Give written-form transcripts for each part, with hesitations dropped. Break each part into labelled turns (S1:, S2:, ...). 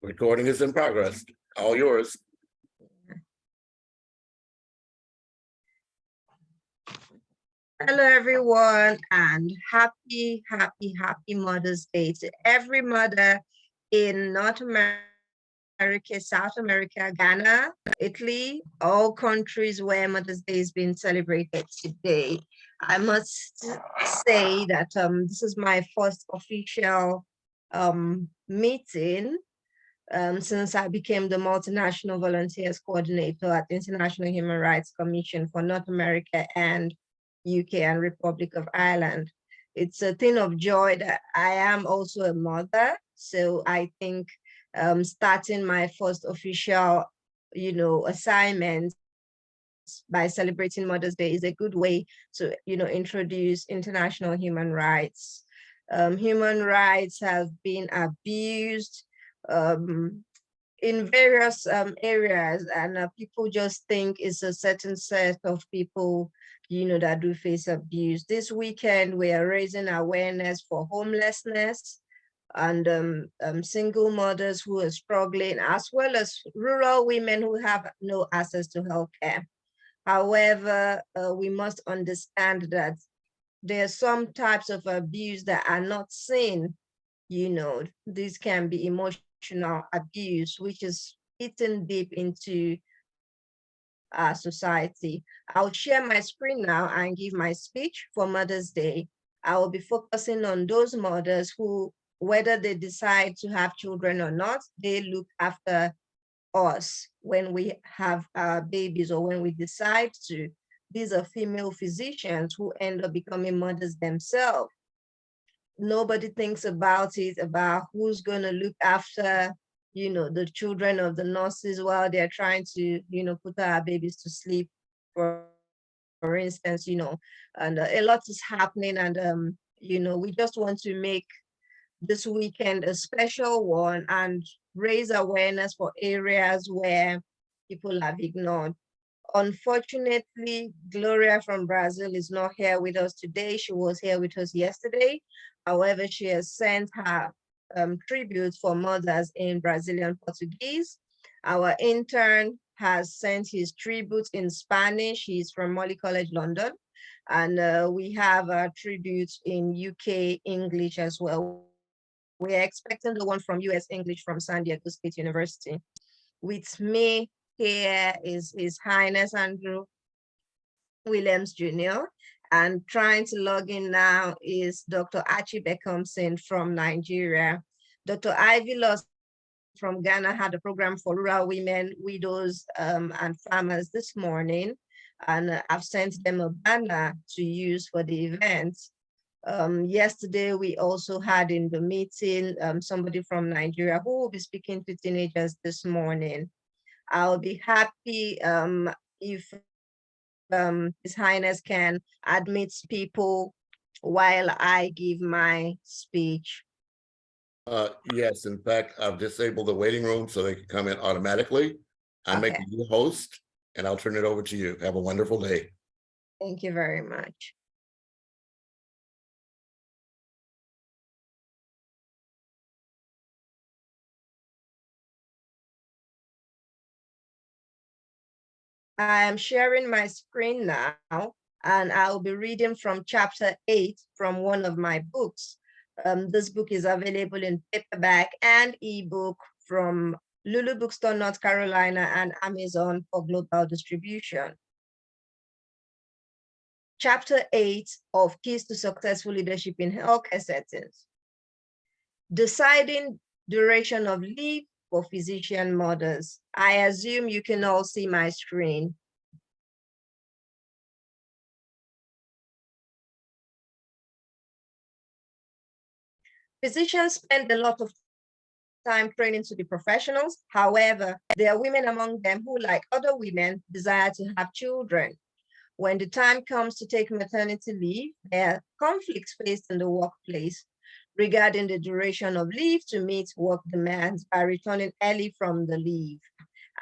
S1: Recording is in progress. All yours.
S2: Hello, everyone, and happy Mother's Day to every mother in North America, South America, Ghana, Italy, all countries where Mother's Day is being celebrated today. I must say that this is my first official meeting since I became the Multinational Volunteers Coordinator at the International Human Rights Commission for North America and UK and Republic of Ireland. It's a thing of joy that I am also a mother. So I think starting my first official, assignment by celebrating Mother's Day is a good way to, introduce international human rights. Human rights have been abused in various areas, and people just think it's a certain set of people that do face abuse. This weekend we are raising awareness for homelessness and single mothers who are struggling, as well as rural women who have no access to healthcare. However, we must understand that there are some types of abuse that are not seen. These can be emotional abuse, which is eaten deep into our society. I'll share my screen now and give my speech for Mother's Day. I will be focusing on those mothers who, whether they decide to have children or not, they look after us when we have our babies or when we decide to. These are female physicians who end up becoming mothers themselves. Nobody thinks about it, about who's going to look after, the children of the nurses while they're trying to, put our babies to sleep, for instance, and a lot is happening. And, we just want to make this weekend a special one and raise awareness for areas where people have ignored. Unfortunately, Gloria from Brazil is not here with us today. She was here with us yesterday. However, she has sent her tribute for mothers in Brazilian Portuguese. Our intern has sent his tribute in Spanish. He's from Molly College, London. And we have a tribute in UK English as well. We are expecting the one from US English from San Diego State University. With me here is His Highness Andrew Williams Jr. And trying to log in now is Dr. Archie Bekomsin from Nigeria. Dr. Ivy Loss from Ghana had a program for rural women, widows, and farmers this morning. And I've sent them a banner to use for the event. Yesterday, we also had in the meeting somebody from Nigeria who will be speaking to teenagers this morning. I'll be happy if His Highness can admit people while I give my speech.
S1: Yes, in fact, I've disabled the waiting room so they can come in automatically. I'm making you host, and I'll turn it over to you. Have a wonderful day.
S2: Thank you very much. I am sharing my screen now, and I'll be reading from chapter 8 from one of my books. This book is available in paperback and ebook from Lulu Bookstore, North Carolina, and Amazon for global distribution. Chapter 8 of Keys to Successful Leadership in Healthcare Settings. Deciding duration of leave for physician mothers. I assume you can all see my screen. Physicians spend a lot of time training to be professionals. However, there are women among them who, like other women, desire to have children. When the time comes to take maternity leave, there are conflicts faced in the workplace regarding the duration of leave to meet work demands by returning early from the leave.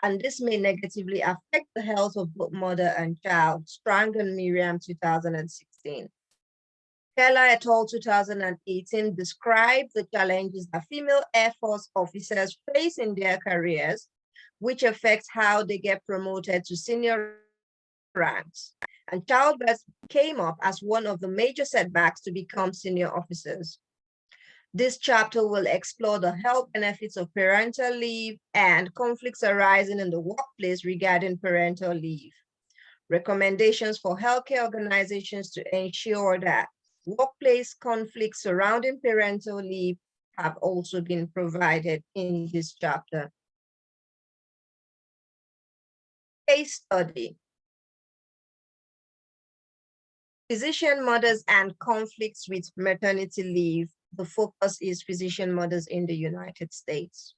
S2: And this may negatively affect the health of both mother and child. Strang and Miriam, 2016. Keller et al. 2018 described the challenges that female Air Force officers face in their careers, which affects how they get promoted to senior ranks. And childbirth came up as one of the major setbacks to become senior officers. This chapter will explore the health benefits of parental leave and conflicts arising in the workplace regarding parental leave. Recommendations for healthcare organizations to ensure that workplace conflicts surrounding parental leave have also been provided in this chapter. Case study. Physician mothers and conflicts with maternity leave. The focus is physician mothers in the United States.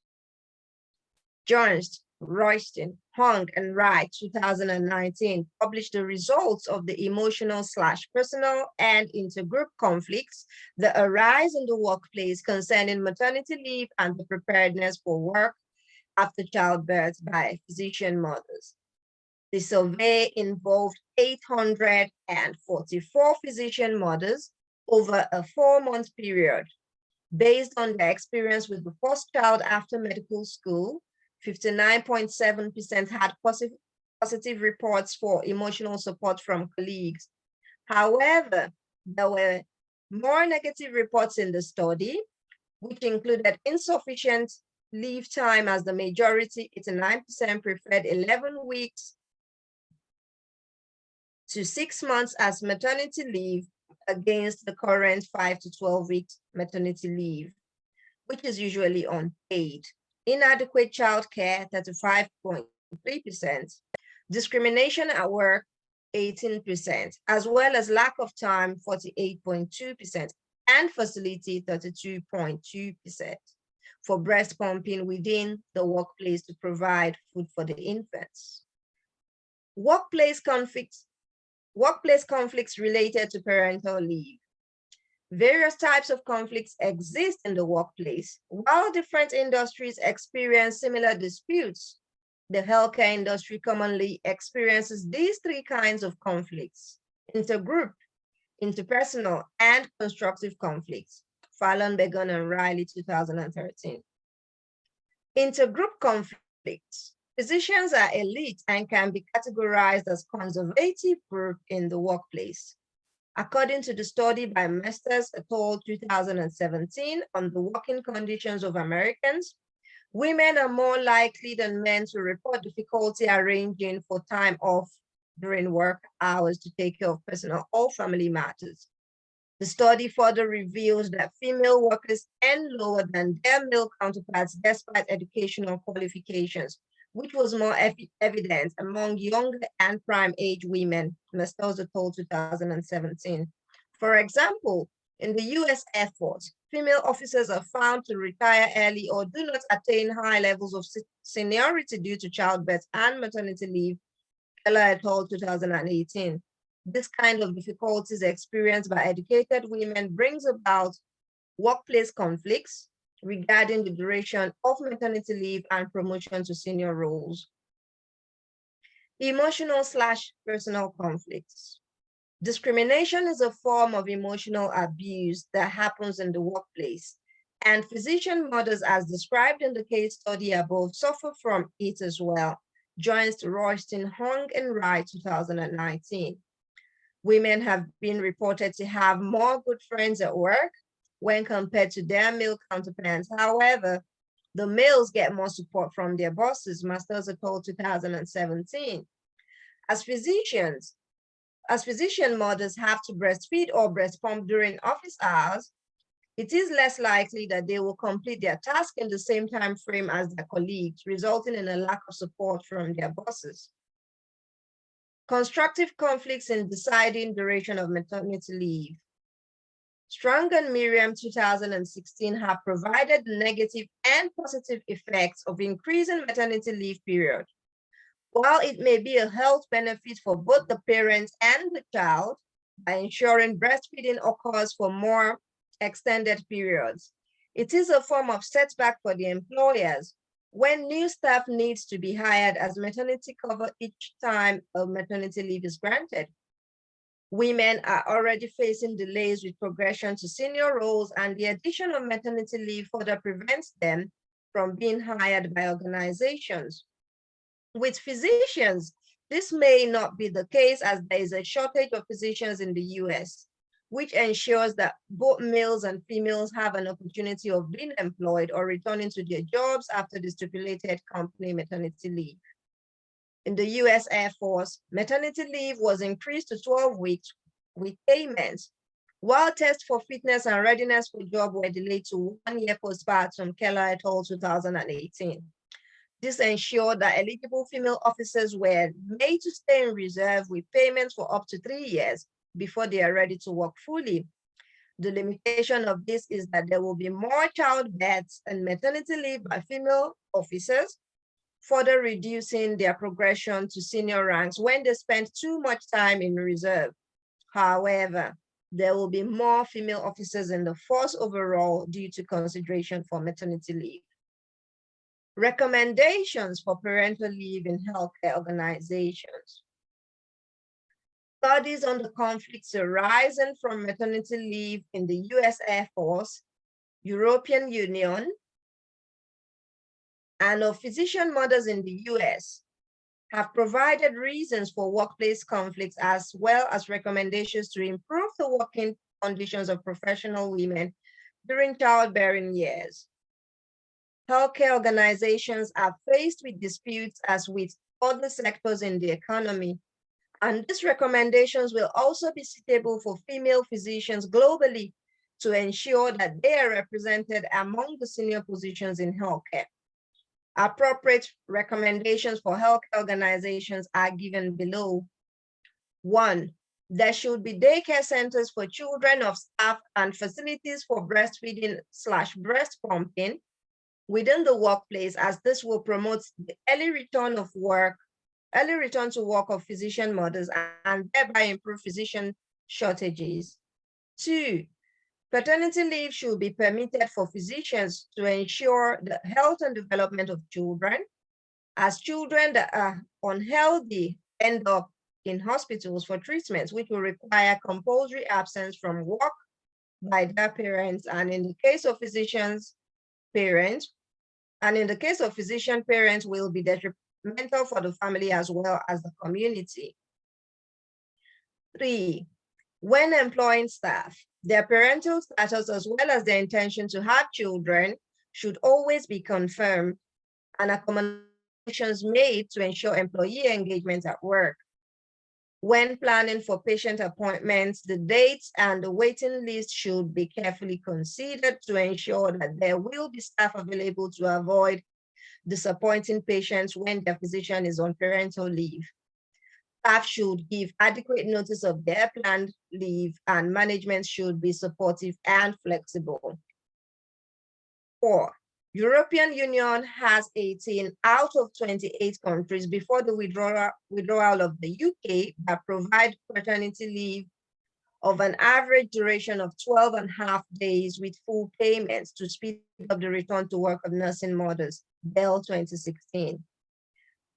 S2: Jones, Royston, Hung, and Wright, 2019, published the results of the emotional/personal and intergroup conflicts that arise in the workplace concerning maternity leave and the preparedness for work after childbirth by physician mothers. The survey involved 844 physician mothers over a 4-month period. Based on their experience with the first child after medical school, 59.7% had positive reports for emotional support from colleagues. However, there were more negative reports in the study, which included insufficient leave time as the majority, 89% preferred 11 weeks to 6 months as maternity leave against the current 5 to 12 weeks maternity leave, which is usually unpaid. Inadequate childcare, 35.3%. Discrimination at work, 18%, as well as lack of time, 48.2%, and facility, 32.2%, for breast pumping within the workplace to provide food for the infants. Workplace conflicts related to parental leave. Various types of conflicts exist in the workplace. While different industries experience similar disputes, the healthcare industry commonly experiences these 3 kinds of conflicts: intergroup, interpersonal, and constructive conflicts. Fallon, Begun, and Riley, 2013. Intergroup conflicts. Physicians are elite and can be categorized as conservative group in the workplace. According to the study by Masters et al. 2017 on the working conditions of Americans, women are more likely than men to report difficulty arranging for time off during work hours to take care of personal or family matters. The study further reveals that female workers earn lower than their male counterparts despite educational qualifications, which was more evident among younger and prime age women, Masters et al. 2017. For example, in the US Air Force, female officers are found to retire early or do not attain high levels of seniority due to childbirth and maternity leave, Keller et al. 2018. This kind of difficulties experienced by educated women brings about workplace conflicts regarding the duration of maternity leave and promotion to senior roles. Emotional/personal conflicts. Discrimination is a form of emotional abuse that happens in the workplace, and physician mothers, as described in the case study above, suffer from it as well. Joins Royston, Hung, and Wright, 2019. Women have been reported to have more good friends at work when compared to their male counterparts. However, the males get more support from their bosses, Masters et al. 2017. As physician mothers have to breastfeed or breast pump during office hours, it is less likely that they will complete their task in the same time frame as their colleagues, resulting in a lack of support from their bosses. Constructive conflicts in deciding duration of maternity leave. Strong and Miriam, 2016, have provided negative and positive effects of increasing maternity leave period. While it may be a health benefit for both the parents and the child by ensuring breastfeeding occurs for more extended periods, it is a form of setback for the employers when new staff needs to be hired as maternity cover each time a maternity leave is granted. Women are already facing delays with progression to senior roles, and the addition of maternity leave further prevents them from being hired by organizations. With physicians, this may not be the case as there is a shortage of physicians in the US, which ensures that both males and females have an opportunity of being employed or returning to their jobs after the stipulated company maternity leave. In the US Air Force, maternity leave was increased to 12 weeks with payments, while tests for fitness and readiness for job were delayed to 1 year postpartum, Keller et al. 2018. This ensured that eligible female officers were made to stay in reserve with payments for up to 3 years before they are ready to work fully. The limitation of this is that there will be more childbirths and maternity leave by female officers, further reducing their progression to senior ranks when they spend too much time in reserve. However, there will be more female officers in the force overall due to consideration for maternity leave. Recommendations for parental leave in healthcare organizations. Studies on the conflicts arising from maternity leave in the US Air Force, European Union, and of physician mothers in the US have provided reasons for workplace conflicts as well as recommendations to improve the working conditions of professional women during childbearing years. Healthcare organizations are faced with disputes as with other sectors in the economy, and these recommendations will also be suitable for female physicians globally to ensure that they are represented among the senior positions in healthcare. Appropriate recommendations for healthcare organizations are given below. 1, there should be daycare centers for children of staff and facilities for breastfeeding/breast pumping within the workplace, as this will promote the early return to work of physician mothers and thereby improve physician shortages. 2, paternity leave should be permitted for physicians to ensure the health and development of children, as children that are unhealthy end up in hospitals for treatments, which will require compulsory absence from work by their parents, and in the case of physician parents will be detrimental for the family as well as the community. 3, when employing staff, their parental status as well as their intention to have children should always be confirmed and accommodations made to ensure employee engagement at work. When planning for patient appointments, the dates and the waiting list should be carefully considered to ensure that there will be staff available to avoid disappointing patients when their physician is on parental leave. Staff should give adequate notice of their planned leave, and management should be supportive and flexible. 4, European Union has 18 out of 28 countries before the withdrawal of the UK that provide paternity leave of an average duration of 12.5 days with full payments to speed up the return to work of nursing mothers, Bell 2016.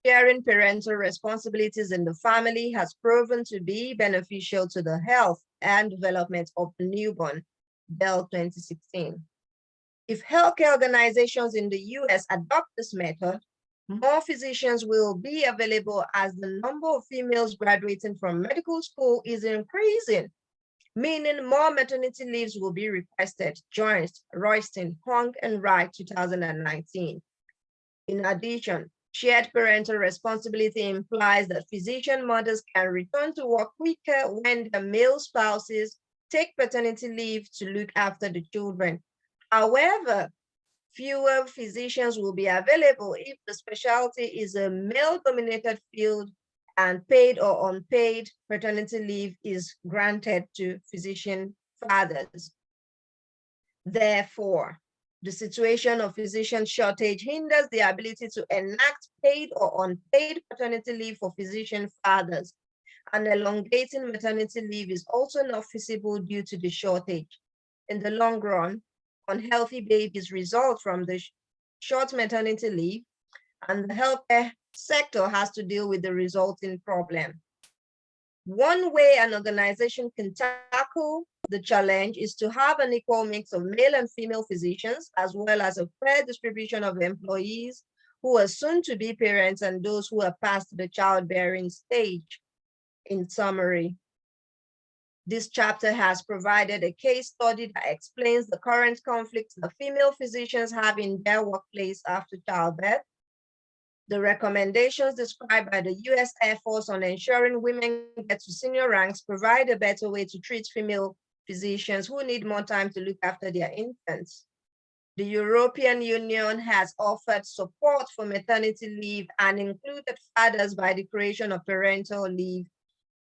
S2: Sharing parental responsibilities in the family has proven to be beneficial to the health and development of the newborn, Bell 2016. If healthcare organizations in the US adopt this method, more physicians will be available as the number of females graduating from medical school is increasing, meaning more maternity leaves will be requested, Jones, Royston, Hong, and Wright 2019. In addition, shared parental responsibility implies that physician mothers can return to work quicker when their male spouses take paternity leave to look after the children. However, fewer physicians will be available if the specialty is a male-dominated field and paid or unpaid paternity leave is granted to physician fathers. Therefore, the situation of physician shortage hinders the ability to enact paid or unpaid paternity leave for physician fathers, and elongating maternity leave is also not feasible due to the shortage. In the long run, unhealthy babies result from the short maternity leave, and the healthcare sector has to deal with the resulting problem. One way an organization can tackle the challenge is to have an equal mix of male and female physicians, as well as a fair distribution of employees who are soon to be parents and those who are past the childbearing stage. In summary, this chapter has provided a case study that explains the current conflicts the female physicians have in their workplace after childbirth, the recommendations described by the US Air Force on ensuring women get to senior ranks provide a better way to treat female physicians who need more time to look after their infants. The European Union has offered support for maternity leave and included fathers by the creation of parental leave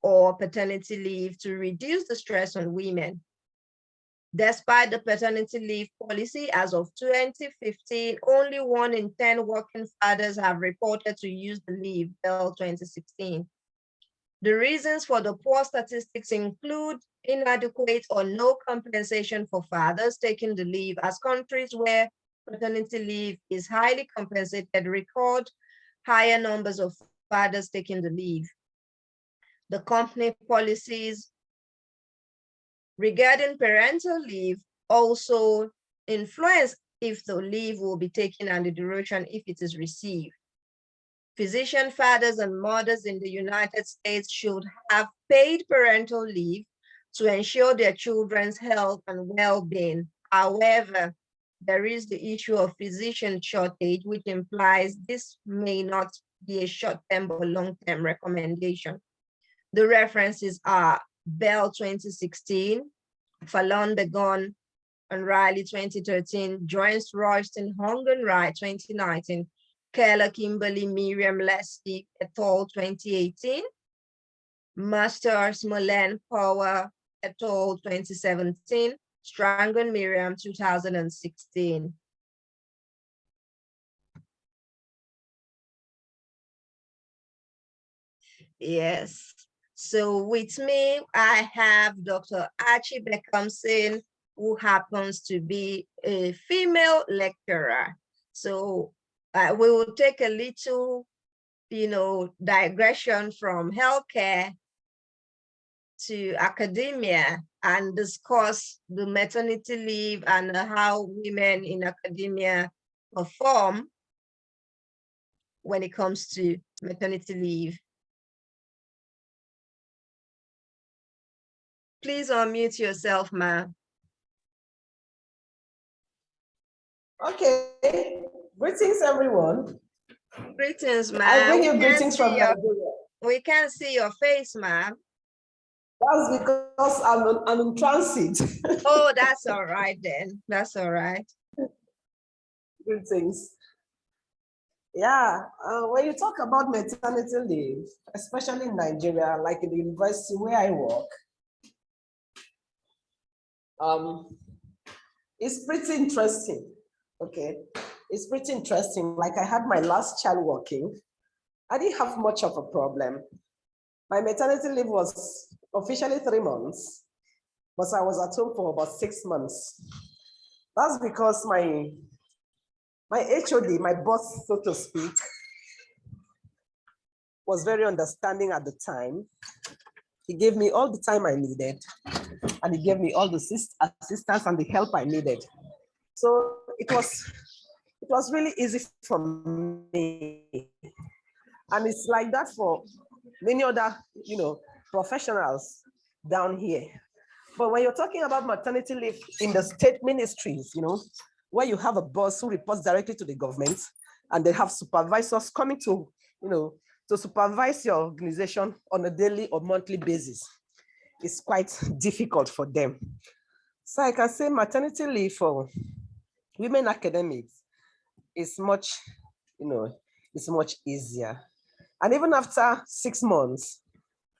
S2: or paternity leave to reduce the stress on women. Despite the paternity leave policy, as of 2015, only 1 in 10 working fathers have reported to use the leave till 2016. The reasons for the poor statistics include inadequate or no compensation for fathers taking the leave, as countries where paternity leave is highly compensated record higher numbers of fathers taking the leave. The company policies regarding parental leave also influence if the leave will be taken and the duration if it is received. Physician fathers and mothers in the United States should have paid parental leave to ensure their children's health and well-being. However, there is the issue of physician shortage, which implies this may not be a short-term or long-term recommendation. The references are Bell 2016, Fallon Begon and Riley 2013, Joyce Royston, Hong and Wright 2019, Keller, Kimberly, Miriam, Leslie et al. 2018, Master, Smolen, Power et al. 2017, Strangon, Miriam 2016. Yes. So with me, I have Dr. Archie Beckhamson, who happens to be a female lecturer. So we will take a little, digression from healthcare to academia and discuss the maternity leave and how women in academia perform when it comes to maternity leave. Please unmute yourself, ma'am.
S3: Okay, greetings everyone.
S2: Greetings, ma'am.
S3: I bring you greetings from Nigeria.
S2: We can't see your face, ma'am.
S3: That's because I'm in transit.
S2: Oh, that's all right then. That's all right.
S3: Greetings. Yeah, when you talk about maternity leave, especially in Nigeria, like in the university where I work, it's pretty interesting. Okay, it's pretty interesting. Like I had my last child working. I didn't have much of a problem. My maternity leave was officially 3 months, but I was at home for about 6 months. That's because my HOD, my boss, so to speak, was very understanding at the time. He gave me all the time I needed, and he gave me all the assistance and the help I needed. So it was really easy for me. And it's like that for many other, professionals down here. But when you're talking about maternity leave in the state ministries, where you have a boss who reports directly to the government, and they have supervisors coming to, to supervise your organization on a daily or monthly basis, it's quite difficult for them. So I can say maternity leave for women academics is much, it's much easier. And even after 6 months,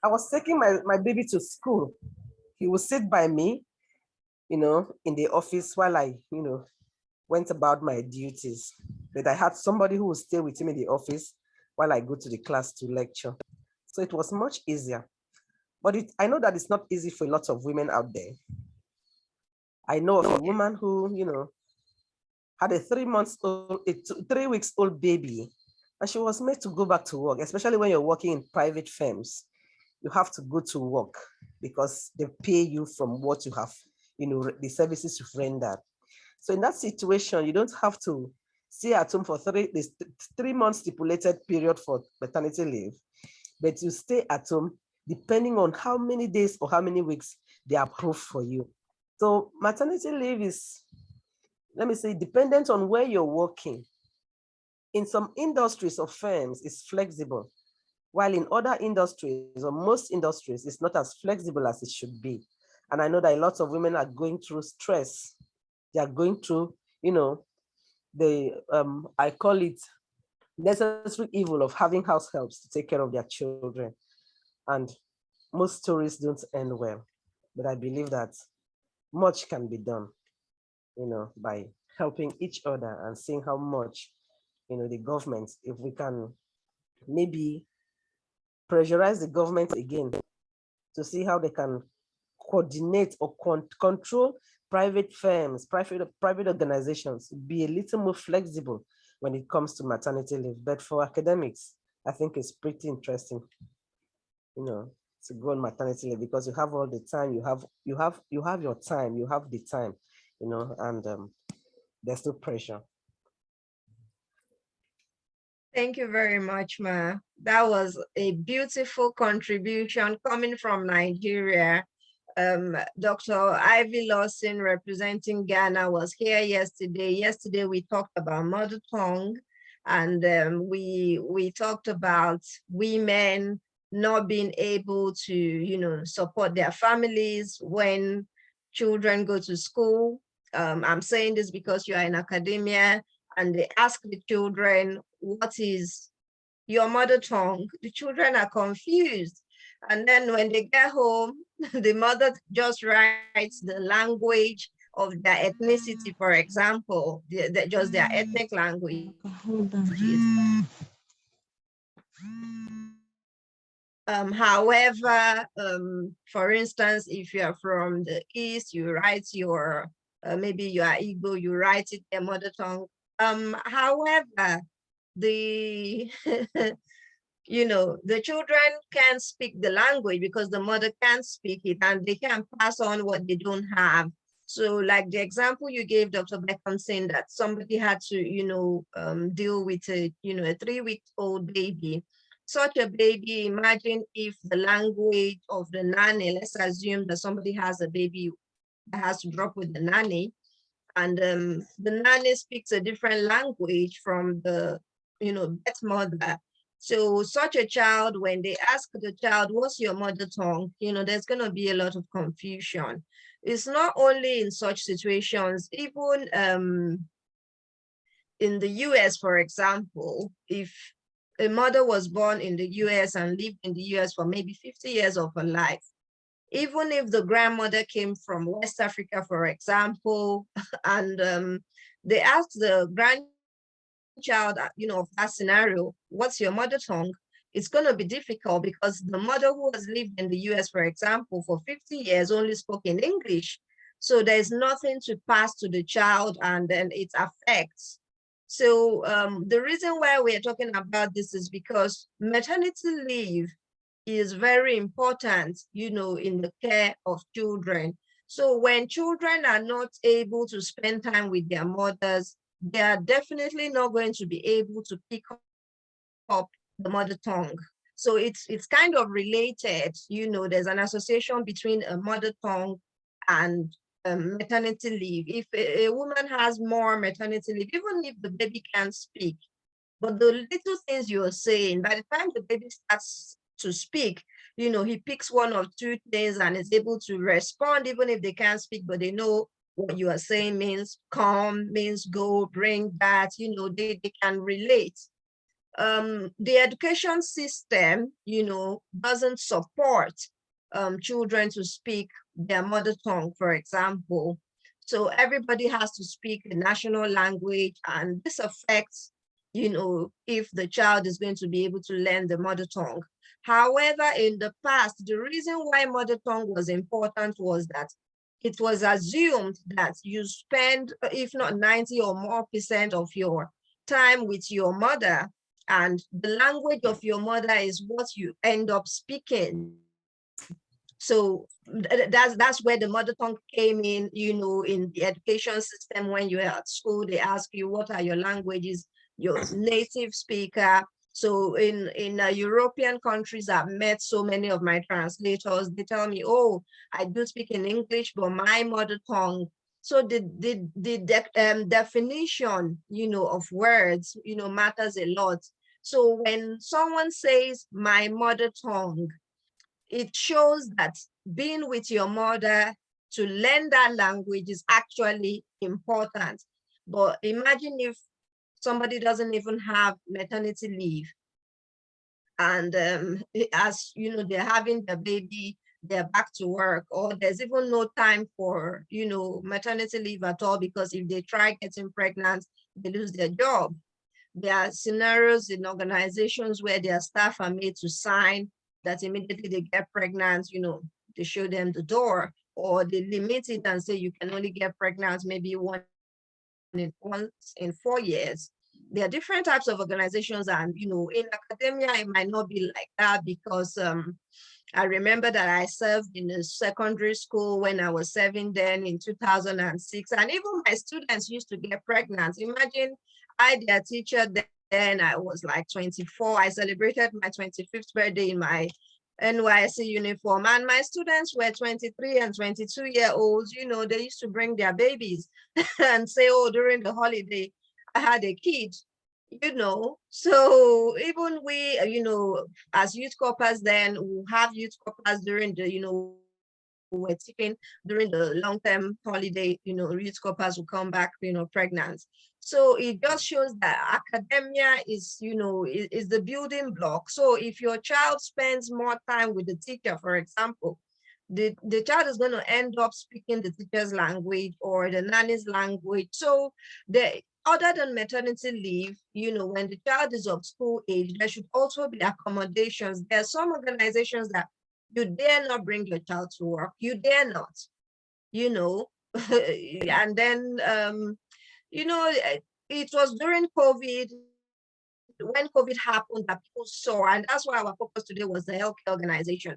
S3: I was taking my baby to school. He would sit by me, in the office while I, went about my duties. But I had somebody who would stay with him in the office while I go to the class to lecture. So it was much easier. But I know that it's not easy for a lot of women out there. I know of a woman who, had a 3 weeks old baby, and she was made to go back to work, especially when you're working in private firms. you have to go to work because they pay you from what you have, the services you've rendered. So in that situation, you don't have to stay at home for 3 months stipulated period for maternity leave, but you stay at home depending on how many days or how many weeks they approve for you. So maternity leave is, let me say, dependent on where you're working. In some industries or firms, it's flexible, while in other industries or most industries, it's not as flexible as it should be. And I know that a lot of women are going through stress. They are going through, I call it necessary evil of having house helps to take care of their children. And most stories don't end well. But I believe that much can be done, by helping each other and seeing how much, the government, if we can maybe pressurize the government again to see how they can coordinate or control private firms, private organizations, be a little more flexible when it comes to maternity leave. But for academics, I think it's pretty interesting, to go on maternity leave because you have all the time, you have your time, you have the time, and there's no pressure.
S2: Thank you very much, Ma. That was a beautiful contribution coming from Nigeria. Dr. Ivy Lawson, representing Ghana, was here yesterday. Yesterday, we talked about mother tongue, and we talked about women not being able to, support their families when children go to school. I'm saying this because you are in academia, and they ask the children, what is your mother tongue? The children are confused. And then when they get home, the mother just writes the language of their ethnicity, for example, just their ethnic language. However, for instance, if you are from the East, you write your, maybe you are Igbo, you write it their mother tongue. However, the the children can't speak the language because the mother can't speak it, and they can pass on what they don't have. So like the example you gave, Dr. Beckham, saying that somebody had to, deal with a 3-week-old baby. Such a baby, imagine if the language of the nanny, let's assume that somebody has a baby that has to drop with the nanny, and the nanny speaks a different language from the birth mother. So such a child, when they ask the child, what's your mother tongue, there's going to be a lot of confusion. It's not only in such situations, even in the US, for example, if a mother was born in the US and lived in the US for maybe 50 years of her life, even if the grandmother came from West Africa, for example, and they asked the grandchild, of that scenario, what's your mother tongue? It's going to be difficult because the mother who has lived in the US, for example, for 50 years only spoke in English. So there's nothing to pass to the child, and then it affects. So the reason why we're talking about this is because maternity leave is very important, in the care of children. So when children are not able to spend time with their mothers, they are definitely not going to be able to pick up the mother tongue. So it's kind of related, there's an association between a mother tongue and maternity leave. If a woman has more maternity leave, even if the baby can't speak, but the little things you're saying, by the time the baby starts to speak, he picks one or two things and is able to respond, even if they can't speak, but they know what you are saying means come, means go, bring that, they can relate. The education system, doesn't support children to speak their mother tongue, for example. So everybody has to speak the national language, and this affects, if the child is going to be able to learn the mother tongue. However, in the past, the reason why mother tongue was important was that it was assumed that you spend, if not 90 or more % of your time with your mother, and the language of your mother is what you end up speaking. So that's where the mother tongue came in, you know, in the education system. When you're at school, they ask you, what are your languages, your native speaker. So in European countries, I've met so many of my translators. They tell me, oh, I do speak in English, but my mother tongue. So the definition, you know, of words, you know, matters a lot. So when someone says my mother tongue, it shows that being with your mother to learn that language is actually important. But imagine if somebody doesn't even have maternity leave, and as you know, they're having the baby, they're back to work, or there's even no time for, you know, maternity leave at all, because if they try getting pregnant, they lose their job. There are scenarios in organizations where their staff are made to sign that immediately they get pregnant, you know, they show them the door, or they limit it and say you can only get pregnant maybe once in 4 years. There are different types of organizations, and you know, in academia it might not be like that, because I remember that I served in a secondary school when I was serving then in 2006, and even my students used to get pregnant. Imagine, I, their teacher then, I was like 24. I celebrated my 25th birthday in my NYSC uniform, and my students were 23 and 22-year-olds. You know, they used to bring their babies and say, oh, during the holiday, I had a kid, you know. So even we, you know, as youth corpers, then we'll have youth corpers during the, you know, we're teaching during the long-term holiday, you know, youth corpers will come back, you know, pregnant. So it just shows that academia is, you know, is the building block. So if your child spends more time with the teacher, for example, the child is going to end up speaking the teacher's language or the nanny's language. So the other than maternity leave, you know, when the child is of school age, there should also be accommodations. There are some organizations that you dare not bring your child to work. You dare not, you know. And then, you know, it was during COVID, when COVID happened, that people saw, and that's why our focus today was the healthcare organization.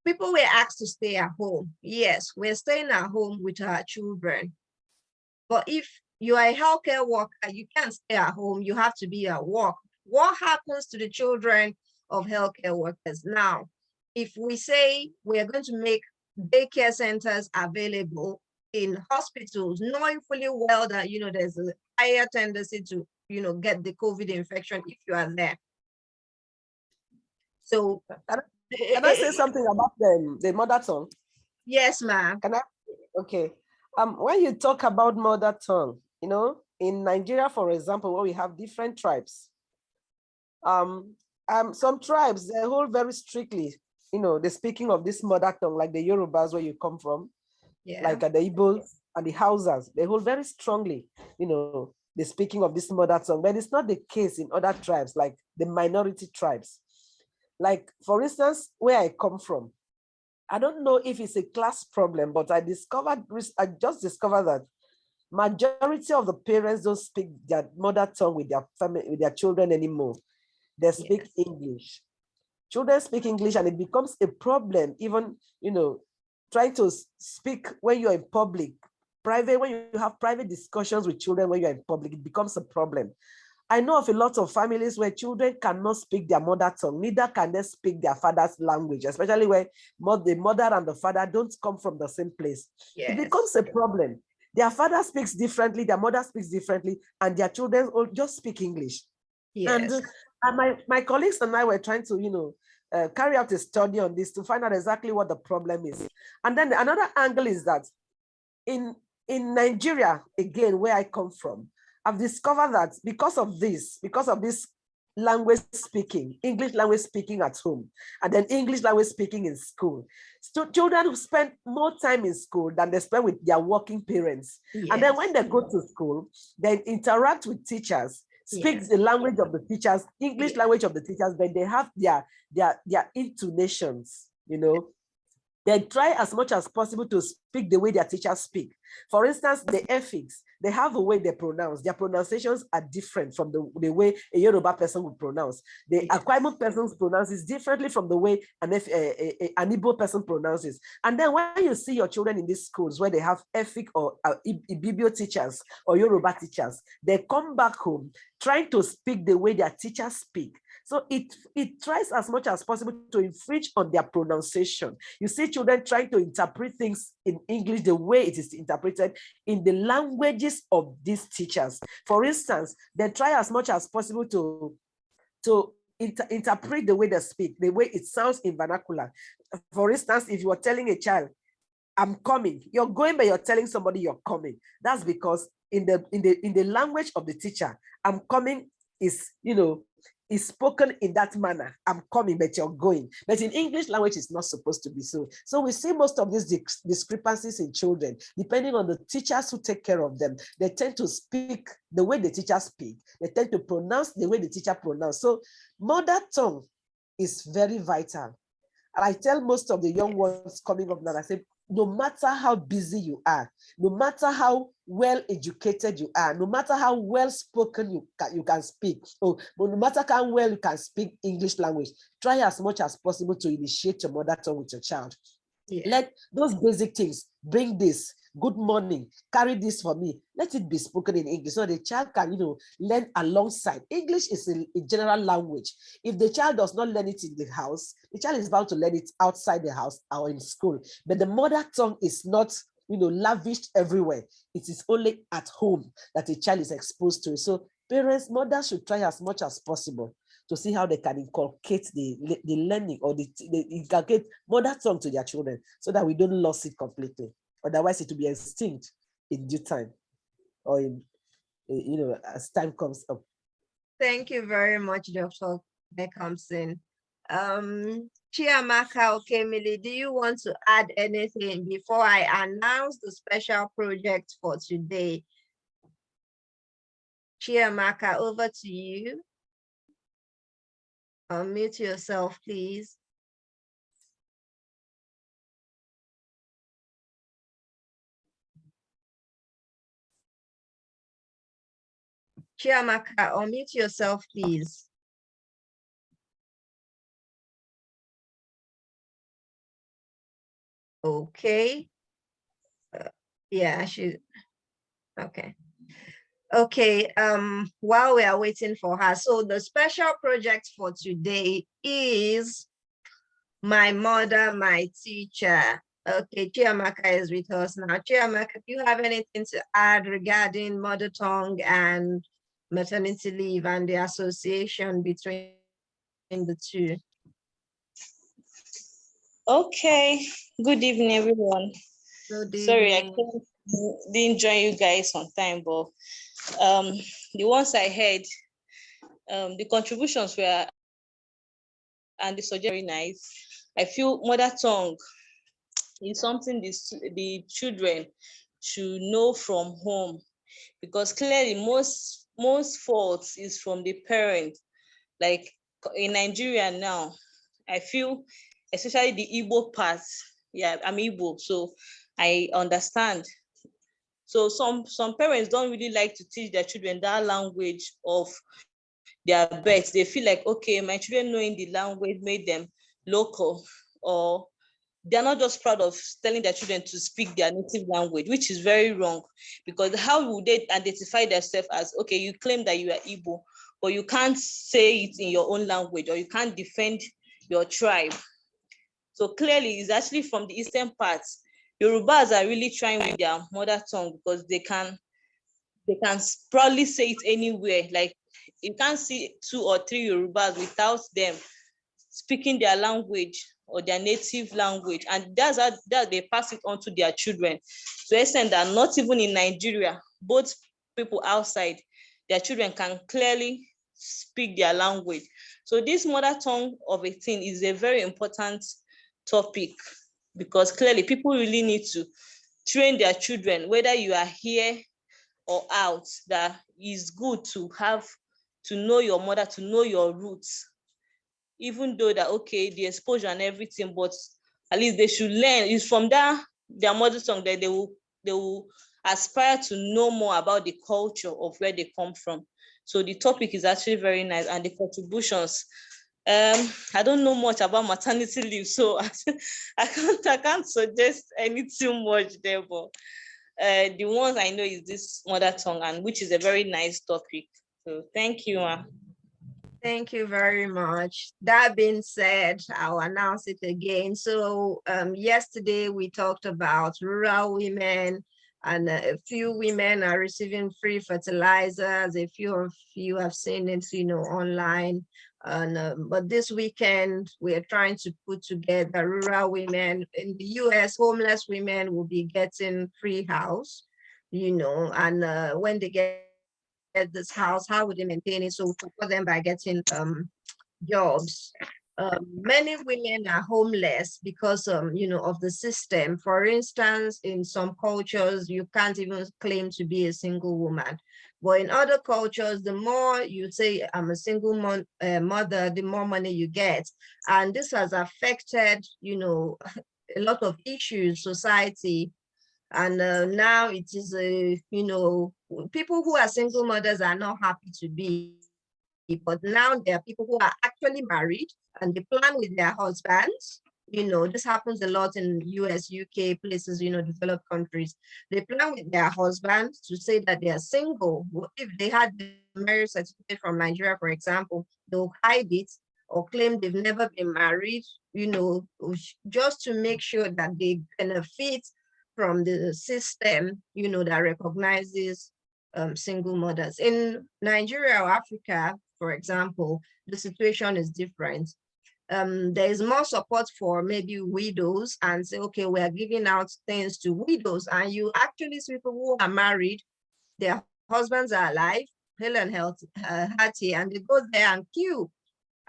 S2: People were asked to stay at home. Yes, we're staying at home with our children. But if you are a healthcare worker, you can't stay at home. You have to be at work. What happens to the children of healthcare workers now? If we say we're going to make daycare centers available in hospitals, knowing fully well that, you know, there's a higher tendency to, you know, get the COVID infection if you are there. So
S3: can I say something about the mother tongue?
S2: Yes, ma'am.
S3: Can I? Okay. When you talk about mother tongue, you know, in Nigeria, for example, where we have different tribes, some tribes, they hold very strictly, you know, the speaking of this mother tongue, like the Yorubas where you come from, like the Igbos and the Hausas, they hold very strongly, you know, the speaking of this mother tongue. But it's not the case in other tribes, like the minority tribes. Like, for instance, where I come from, I don't know if it's a class problem, but I just discovered that majority of the parents don't speak their mother tongue with their family, with their children anymore. They speak English. Children speak English, and it becomes a problem, even, you know, trying to speak when you're in public, private, when you have private discussions with children when you're in public, it becomes a problem. I know of a lot of families where children cannot speak their mother tongue, neither can they speak their father's language, especially where the mother and the father don't come from the same place. It becomes a problem. Their father speaks differently, their mother speaks differently, and their children all just speak English. And my colleagues and I were trying to, you know, carry out a study on this to find out exactly what the problem is. And then another angle is that in Nigeria, again, where I come from, I've discovered that because of this language speaking, English language speaking at home, and then English language speaking in school, children who spend more time in school than they spend with their working parents. And then when they go to school, they interact with teachers, speak the language of the teachers, English language of the teachers, but they have their intonations, you know. They try as much as possible to speak the way their teachers speak. For instance, the ethics, they have a way they pronounce. Their pronunciations are different from the way a Yoruba person would pronounce. The Akwa person pronounces differently from the way an Igbo person pronounces. And then when you see your children in these schools where they have Efik or Ibibio teachers or Yoruba teachers, they come back home trying to speak the way their teachers speak. So it tries as much as possible to infringe on their pronunciation. You see children trying to interpret things in English the way it is interpreted in the languages of these teachers. For instance, they try as much as possible to interpret the way they speak, the way it sounds in vernacular. For instance, if you are telling a child, I'm coming, you're going, but you're telling somebody you're coming. That's because in the language of the teacher, I'm coming is, is spoken in that manner. I'm coming, but you're going. But in English language, it's not supposed to be so. So we see most of these discrepancies in children, depending on the teachers who take care of them. They tend to speak the way the teacher speak. They tend to pronounce the way the teacher pronounce. So mother tongue is very vital. And I tell most of the young ones coming up now, I say, no matter how busy you are, no matter how well educated you are, no matter how well spoken you can speak, or no matter how well you can speak English language, try as much as possible to initiate your mother tongue with your child. Yeah. Let those basic things, bring this, good morning, carry this for me. Let it be spoken in English so the child can, learn alongside. English is a general language. If the child does not learn it in the house, the child is bound to learn it outside the house or in school. But the mother tongue is not, lavished everywhere. It is only at home that the child is exposed to it. So parents, mothers should try as much as possible to see how they can inculcate the learning or the inculcate mother tongue to their children so that we don't lose it completely. Otherwise, it will be extinct in due time or in, as time comes up.
S2: Thank you very much, Dr. Beckhamson. Chiamaka Okemili, do you want to add anything before I announce the special project for today? Chiamaka, over to you. Unmute yourself, please. Chiamaka, unmute yourself, please. Okay. Yeah, okay. Okay, while we are waiting for her, so the special project for today is My Mother, My Teacher. Okay, Chiamaka is with us now. Chiamaka, do you have anything to add regarding mother tongue and maternity leave and the association between the two?
S4: Okay, good evening, everyone.
S2: Good evening.
S4: Sorry, I didn't join you guys on time, but the ones I heard, the contributions were, and the suggestion very nice. I feel mother tongue is something the children should know from home, because clearly most faults is from the parent. Like in Nigeria now, I feel, especially the Igbo part, yeah, I'm Igbo, so I understand. So some parents don't really like to teach their children that language of their birth. They feel like, okay, my children knowing the language made them local, or they're not just proud of telling their children to speak their native language, which is very wrong, because how would they identify themselves as, okay, you claim that you are Igbo, but you can't say it in your own language, or you can't defend your tribe. So clearly it's actually from the eastern parts. Yorubas are really trying with their mother tongue, because they can probably say it anywhere. Like you can't see 2 or 3 Yorubas without them speaking their language or their native language, and that's how they pass it on to their children. So they say that not even in Nigeria, both people outside, their children can clearly speak their language. So this mother tongue of a thing is a very important topic, because clearly people really need to train their children, whether you are here or out, that is good to know your mother, to know your roots, even though that, okay, the exposure and everything, but at least they should learn. It's from their mother tongue that they will aspire to know more about the culture of where they come from. So the topic is actually very nice, and the contributions. I don't know much about maternity leave, so I can't suggest anything much there, but the ones I know is this mother tongue, and which is a very nice topic. So thank you, Ma.
S2: Thank you very much. That being said, I'll announce it again. So yesterday we talked about rural women, and a few women are receiving free fertilizers. A few of you have seen it, online. And but this weekend we are trying to put together rural women in the US. Homeless women will be getting free house, and when they get this house, how would they maintain it? So we support them by getting jobs. Many women are homeless because of the system. For instance, in some cultures, you can't even claim to be a single woman. But in other cultures, the more you say I'm a single mother, the more money you get. And this has affected, a lot of issues, society. And now it is people who are single mothers are not happy to be, but now there are people who are actually married and they plan with their husbands. This happens a lot in US, UK, places, developed countries. They plan with their husbands to say that they are single. If they had the marriage certificate from Nigeria, for example, they'll hide it or claim they've never been married, just to make sure that they benefit from the system, that recognizes single mothers. In Nigeria or Africa, for example, the situation is different. There is more support for maybe widows, and say, okay, we are giving out things to widows, and you actually see people who are married, their husbands are alive, hale and hearty, and they go there and queue.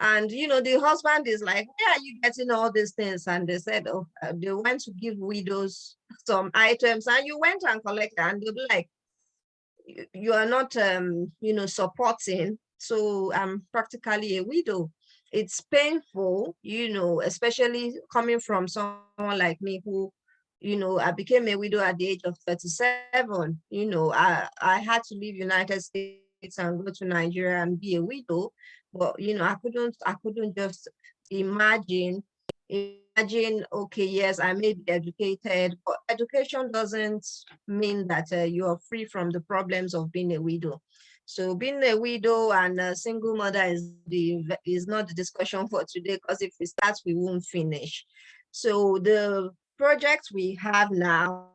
S2: And the husband is like, where are you getting all these things? And they said, oh, they went to give widows some items, and you went and collected, and they'll be like, you are not supporting, so I'm practically a widow. It's painful, especially coming from someone like me who, I became a widow at the age of 37. I had to leave United States and go to Nigeria and be a widow. But I couldn't just imagine, okay, yes, I may be educated, but education doesn't mean that you are free from the problems of being a widow. So being a widow and a single mother is not the discussion for today, because if we start, we won't finish. So the project we have now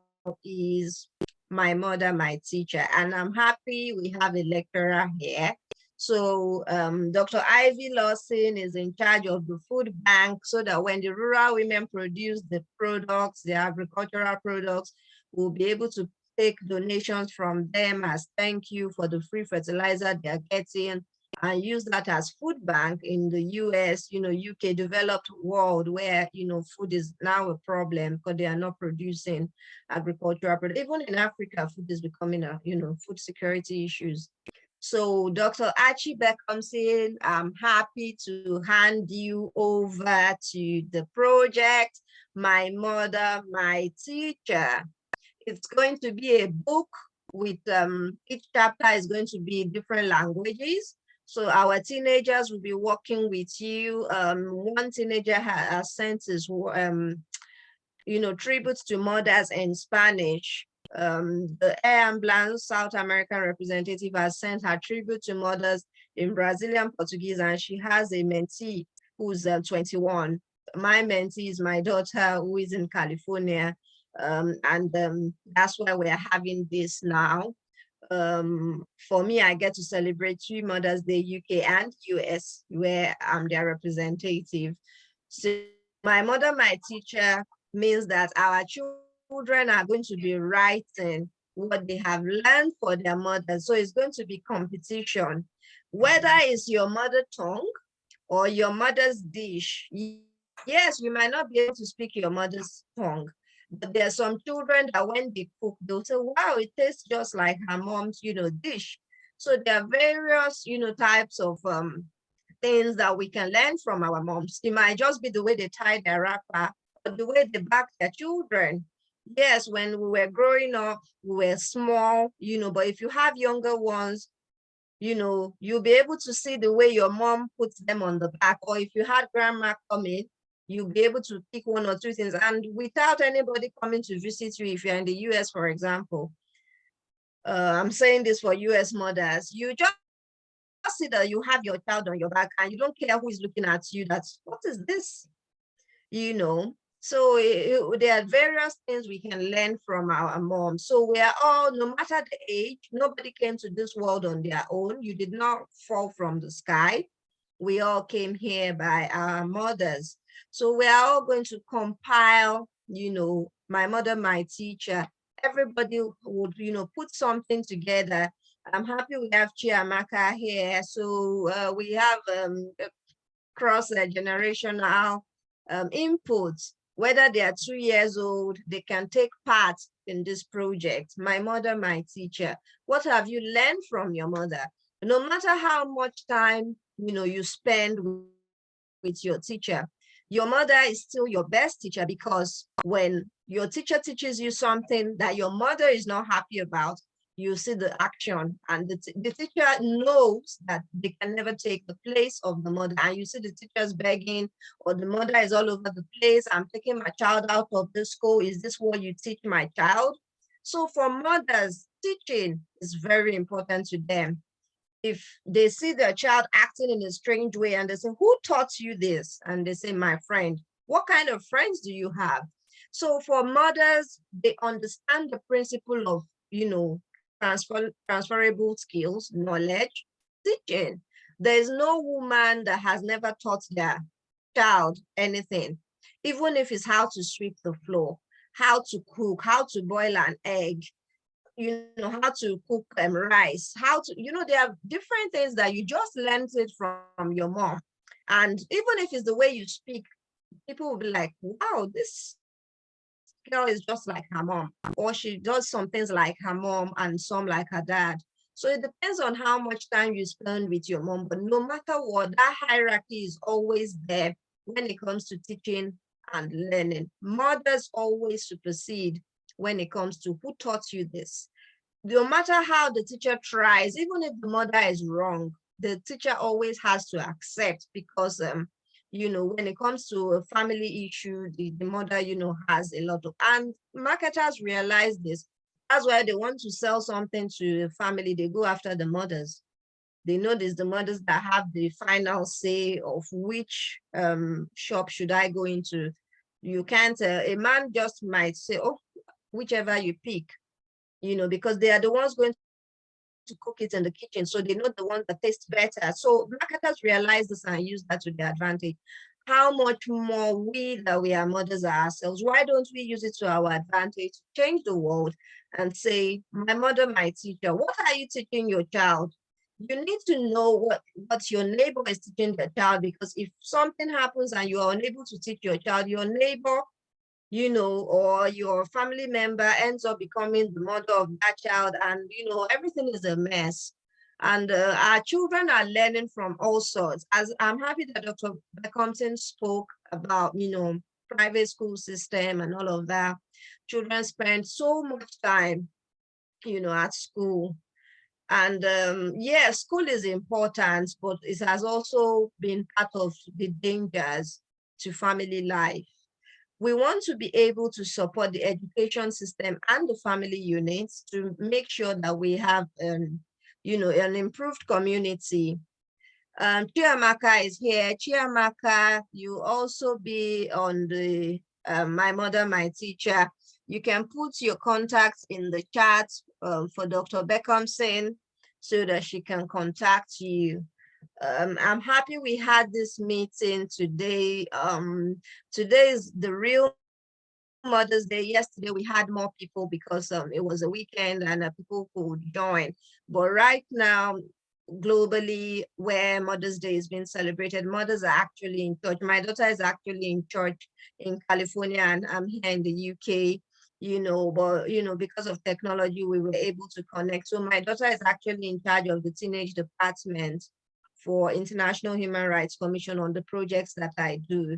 S2: is My Mother, My Teacher, and I'm happy we have a lecturer here. So Dr. Ivy Lawson is in charge of the food bank, so that when the rural women produce the products, the agricultural products, we'll be able to take donations from them as thank you for the free fertilizer they're getting, and use that as food bank in the US, UK, developed world, where, food is now a problem because they are not producing agricultural products. Even in Africa, food is becoming food security issues. So Dr. AHIABGA comes in. I'm happy to hand you over to the project, My Mother, My Teacher. It's going to be a book with each chapter is going to be different languages. So our teenagers will be working with you. One teenager has sent his tributes to mothers in Spanish. The Air Ambulance South American representative has sent her tribute to mothers in Brazilian Portuguese, and she has a mentee who's 21. My mentee is my daughter, who is in California, and that's why we're having this now. For me, I get to celebrate 3 Mothers Day, UK and US, where I'm their representative. So My Mother, My Teacher means that our children are going to be writing what they have learned for their mother. So it's going to be competition. Whether it's your mother tongue or your mother's dish. Yes, we might not be able to speak your mother's tongue, but there are some children that when they cook, they'll say, wow, it tastes just like her mom's, dish. So there are various, types of things that we can learn from our moms. It might just be the way they tie their wrapper, or the way they back their children. Yes, when we were growing up, we were small, but if you have younger ones, you'll be able to see the way your mom puts them on the back, or if you had grandma come in, you'll be able to pick one or two things, and without anybody coming to visit you. If you're in the US, for example, I'm saying this for US mothers, you just see that you have your child on your back and you don't care who is looking at you. That's, what is this? So there are various things we can learn from our mom. So we are all, no matter the age, nobody came to this world on their own. You did not fall from the sky. We all came here by our mothers. So we are all going to compile, my mother, my teacher, everybody would, put something together. I'm happy we have Chiamaka here. So we have cross-generational inputs. Whether they are 2 years old, they can take part in this project. My mother, my teacher. What have you learned from your mother? No matter how much time you spend with your teacher, your mother is still your best teacher, because when your teacher teaches you something that your mother is not happy about, you see the action, and the teacher knows that they can never take the place of the mother, and you see the teachers begging, or the mother is all over the place. I'm taking my child out of the school. Is this what you teach my child? So for mothers, teaching is very important to them. If they see their child acting in a strange way and they say, who taught you this? And they say, my friend. What kind of friends do you have? So for mothers, they understand the principle of, transferable skills, knowledge, teaching. There's no woman that has never taught their child anything, even if it's how to sweep the floor, how to cook, how to boil an egg, how to cook rice, how to, there are different things that you just learned it from your mom. And even if it's the way you speak, people will be like, wow, this girl is just like her mom, or she does some things like her mom and some like her dad. So it depends on how much time you spend with your mom, but no matter what, that hierarchy is always there when it comes to teaching and learning. Mothers always supersede when it comes to who taught you this. No matter how the teacher tries, even if the mother is wrong, the teacher always has to accept, because when it comes to a family issue, the mother, has a lot of, and marketers realize this. That's why they want to sell something to a family, they go after the mothers. They know it's the mothers that have the final say of which shop should I go into. You can't, a man just might say, oh, whichever you pick, because they are the ones going to cook it in the kitchen. So they know the ones that taste better. So marketers realize this and use that to their advantage. How much more we that we are mothers ourselves, why don't we use it to our advantage to change the world and say, my mother, my teacher, what are you teaching your child? You need to know what your neighbor is teaching their child, because if something happens and you are unable to teach your child, your neighbor, or your family member ends up becoming the mother of that child, and everything is a mess. And our children are learning from all sorts. As I'm happy that Dr. Beckhampton spoke about, private school system and all of that. Children spend so much time, at school. And yeah, school is important, but it has also been part of the dangers to family life. We want to be able to support the education system and the family units to make sure that we have, an improved community. Chiamaka is here. Chiamaka, you also be on the My Mother, My Teacher. You can put your contacts in the chat for Dr. Beckhampton so that she can contact you. I'm happy we had this meeting today. Today is the real Mother's Day. Yesterday we had more people because it was a weekend and people could join. But right now, globally, where Mother's Day is being celebrated, mothers are actually in church. My daughter is actually in church in California, and I'm here in the UK. But because of technology, we were able to connect. So my daughter is actually in charge of the teenage department for International Human Rights Commission on the projects that I do.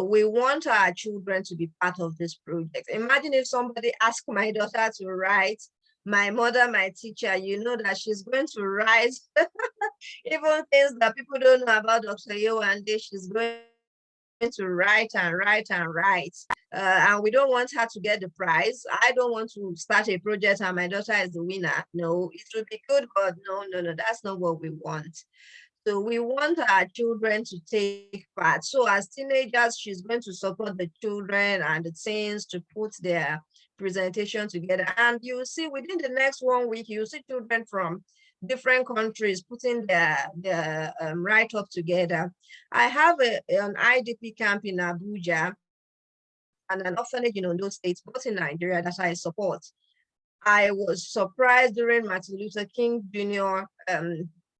S2: We want our children to be part of this project. Imagine if somebody asked my daughter to write, my mother, my teacher, you know that she's going to write even things that people don't know about Dr. Yewande. She's going to write and write and write. And we don't want her to get the prize. I don't want to start a project and my daughter is the winner. No, it would be good, but no, that's not what we want. So we want our children to take part. So as teenagers, she's going to support the children and the teens to put their presentation together. And you see within the next 1 week, you see children from different countries putting their write-up together. I have an IDP camp in Abuja and an orphanage in Ondo State, both in Nigeria, that I support. I was surprised during Martin Luther King Jr.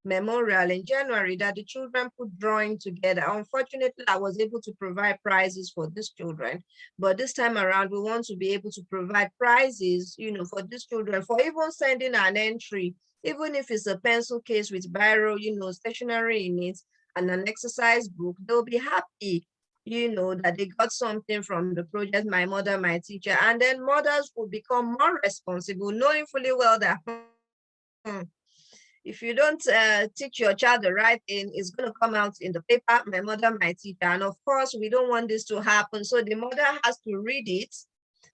S2: Memorial in January that the children put drawing together. Unfortunately, I was able to provide prizes for these children, but this time around, we want to be able to provide prizes, for these children, for even sending an entry, even if it's a pencil case with biro, stationery in it, and an exercise book. They'll be happy, that they got something from the project, my mother, my teacher, and then mothers will become more responsible, knowing fully well that if you don't teach your child the right thing, it's going to come out in the paper, my mother, my teacher. And of course, we don't want this to happen. So the mother has to read it.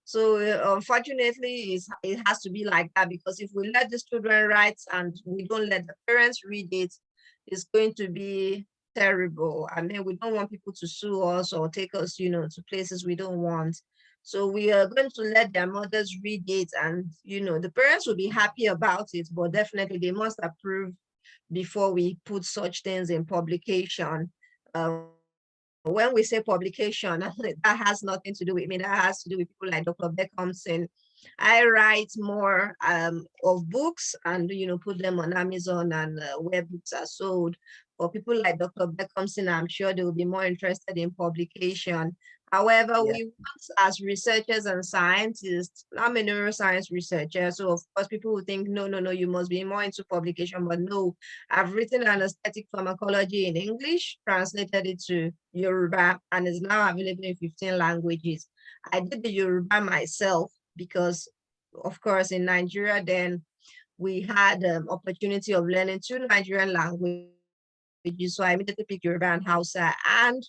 S2: So unfortunately, it has to be like that, because if we let the children write and we don't let the parents read it, it's going to be terrible. I mean, we don't want people to sue us or take us, to places we don't want. So we are going to let their mothers read it, and the parents will be happy about it, but definitely they must approve before we put such things in publication. When we say publication, that has nothing to do with me. That has to do with people like Dr. Beckhamson. I write more of books and put them on Amazon, and where books are sold. For people like Dr. Beckhamson, I'm sure they will be more interested in publication. However, we want, as researchers and scientists, I'm a neuroscience researcher, so of course people will think, no, you must be more into publication, but no, I've written an aesthetic pharmacology in English, translated it to Yoruba, and is now available in 15 languages. I did the Yoruba myself because, of course, in Nigeria, then we had opportunity of learning 2 Nigerian languages, so I immediately picked Yoruba and Hausa, and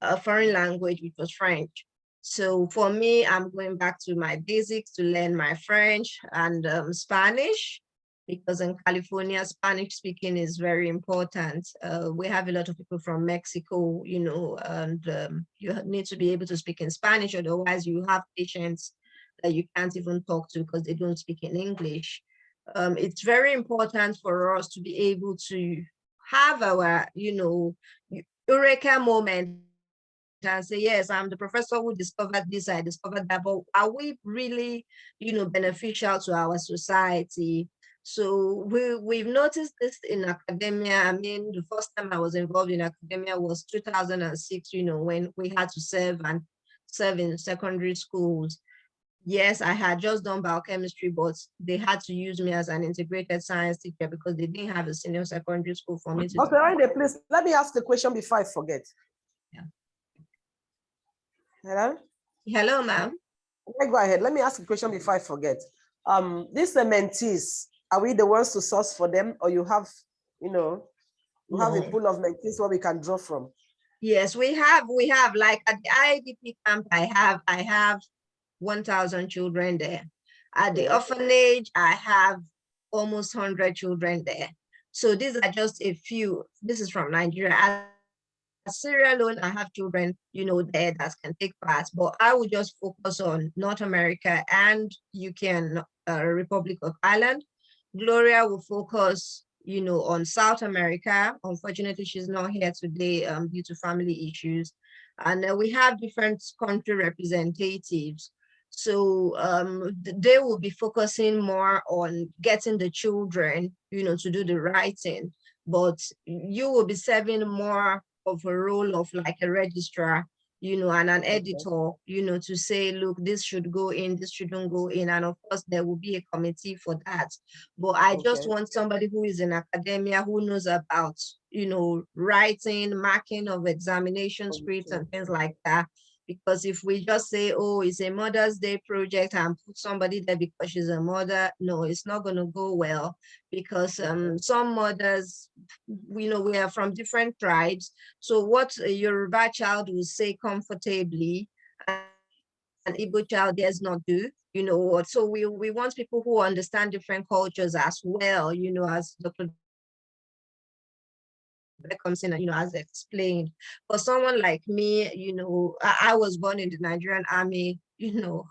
S2: a foreign language, which was French. So for me, I'm going back to my basics to learn my French and Spanish, because in California, Spanish speaking is very important. We have a lot of people from Mexico, and you need to be able to speak in Spanish, otherwise you have patients that you can't even talk to because they don't speak in English. It's very important for us to be able to have our, eureka moment and say, yes, I'm the professor who discovered this, I discovered that, but are we really, beneficial to our society? So we've noticed this in academia. I mean, the first time I was involved in academia was 2006, when we had to serve in secondary schools. Yes, I had just done biochemistry, but they had to use me as an integrated science teacher because they didn't have a senior secondary school for me to.
S3: Okay, Rande, please, let me ask a question before I forget.
S2: Yeah.
S3: Hello?
S2: Hello, ma'am.
S3: Go ahead. Let me ask a question before I forget. These mentees, are we the ones to source for them, or you have, have a pool of mentees where we can draw from?
S2: Yes, we have, like at the IDP camp, I have 1,000 children there. At the orphanage, I have almost 100 children there. So these are just a few. This is from Nigeria. At Sierra Leone, I have children, there that can take part, but I would just focus on North America and UK and Republic of Ireland. Gloria will focus, on South America. Unfortunately, she's not here today due to family issues. And we have different country representatives. So they will be focusing more on getting the children, to do the writing, but you will be serving more of a role of like a registrar, and an
S3: Okay.
S2: editor, to say, look, this should go in, this shouldn't go in. And of course, there will be a committee for that. But I just
S3: Okay.
S2: want somebody who is in academia, who knows about, writing, marking of examination scripts and things like that. Because if we just say, oh, it's a Mother's Day project and put somebody there because she's a mother, no, it's not going to go well. Because some mothers, we are from different tribes. So what a Yoruba child will say comfortably, an Igbo child does not do. So we want people who understand different cultures as well, as Dr. comes in, as explained. For someone like me, I was born in the Nigerian Army,